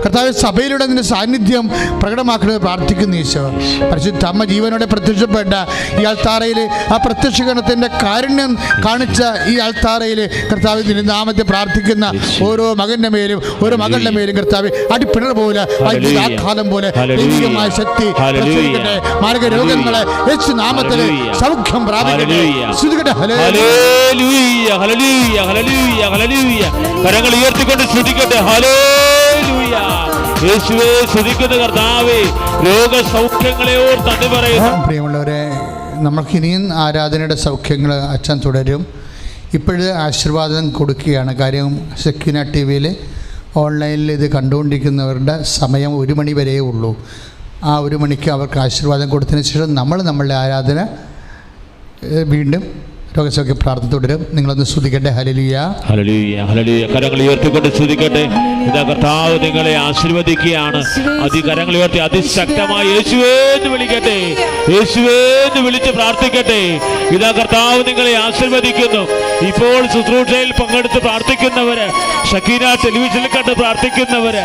കർത്താവെ, സഭയിലൂടെ നിന്റെ സാന്നിധ്യം പ്രകടമാക്കണമെന്ന് പ്രാർത്ഥിക്കുന്നു. ഈശോ പരിശുദ്ധ അമ്മ ജീവനോടെ പ്രത്യക്ഷപ്പെട്ട ഈ അൾത്താറയിൽ, ആ പ്രത്യക്ഷീകരണത്തിൻ്റെ കാരുണ്യം കാണിച്ച ഈ അൾത്താറയിൽ കർത്താവ് നിന്റെ നാമത്തെ പ്രാർത്ഥിക്കുന്ന ഓരോ മകൻ്റെ മേലും ഓരോ മകളുടെ മേലും കർത്താവ് അടിപ്പിണർ പോലെ, ആഘാതം പോലെ ദൈവികമായ ശക്തി പ്രത്യക്ഷീകരിക്കട്ടെ. മാരക രോഗങ്ങളെ യേശു നാമത്തിൽ സൗഖ്യം പ്രാപിക്കട്ടെ. കരങ്ങൾ ഉയർത്തിക്കൊണ്ട് ശ്രദ്ധിക്കട്ടെ. യേശുവേ, സ്തുതിക്കുന്ന കർത്താവേ, രോഗസൗഖ്യങ്ങളെ ഓർത്ത് നന്ദി പറയുന്നു. പ്രിയമുള്ളവരെ, നമ്മൾക്കിനിയും ആരാധനയുടെ സൗഖ്യങ്ങൾ അച്ഛൻ തുടരും. ഇപ്പോഴ് ആശീർവാദം കൊടുക്കുകയാണ്. കാര്യം സെക്കിന ടി വിയിൽ ഓൺലൈനിൽ ഇത് കണ്ടുകൊണ്ടിരിക്കുന്നവരുടെ സമയം 1 മണി വരെയേ ഉള്ളൂ. ആ 1 മണിക്ക് അവർക്ക് ആശീർവാദം കൊടുത്തതിന് ശേഷം നമ്മളുടെ ആരാധന വീണ്ടും രോഗസൗഖ്യ പ്രാർത്ഥന തുടരും. നിങ്ങളൊന്ന് സ്തുതിക്കട്ടെ. ഹല്ലേലൂയ, ഹല്ലേലൂയ, ഹല്ലേലൂയ. കരങ്ങൾ ഉയർത്തിക്കൊണ്ട് സ്തുതിക്കട്ടെ. ഇതാ കർത്താവ് നിങ്ങളെ ആശീർവദിക്കുകയാണ്. കരങ്ങൾ ഉയർത്തി അതിശക്തമായി യേശുവേ എന്ന് വിളിക്കട്ടെ. യേശുവേ എന്ന് വിളിച്ച് പ്രാർത്ഥിക്കട്ടെ. ഇതാ കർത്താവ് നിങ്ങളെ ആശീർവദിക്കുന്നു. ഇപ്പോൾ ശുശ്രൂഷയിൽ പങ്കെടുത്ത് പ്രാർത്ഥിക്കുന്നവര്, ഷക്കീന ടെലിവിഷനിൽ കണ്ട് പ്രാർത്ഥിക്കുന്നവര്,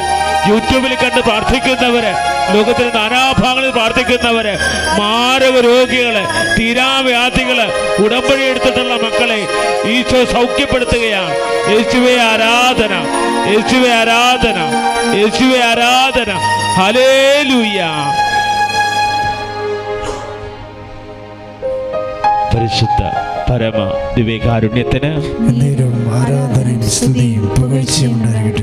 യൂട്യൂബിൽ കണ്ട് പ്രാർത്ഥിക്കുന്നവര്, ലോകത്തിന്റെ നാനാഭാഗങ്ങളിൽ പ്രാർത്ഥിക്കുന്നവര്, മാരക രോഗികള്, തീരാവ്യാധികള്, ഉടമ്പടി എടുത്തിട്ടുള്ള മക്കളെ ഈശോ സൗഖ്യപ്പെടുത്തുകയാണ്. യേശുവേ ആരാധന, യേശുവേ ആരാധന, യേശുവേ ആരാധന. ഹല്ലേലൂയ. പരിശുദ്ധ പരമ ദിവ്യകാരുണ്യത്തിന് എന്നേരവും ആരാധനയും സ്തുതിയും പുകഴ്ചയും ഉണ്ടാകട്ടെ.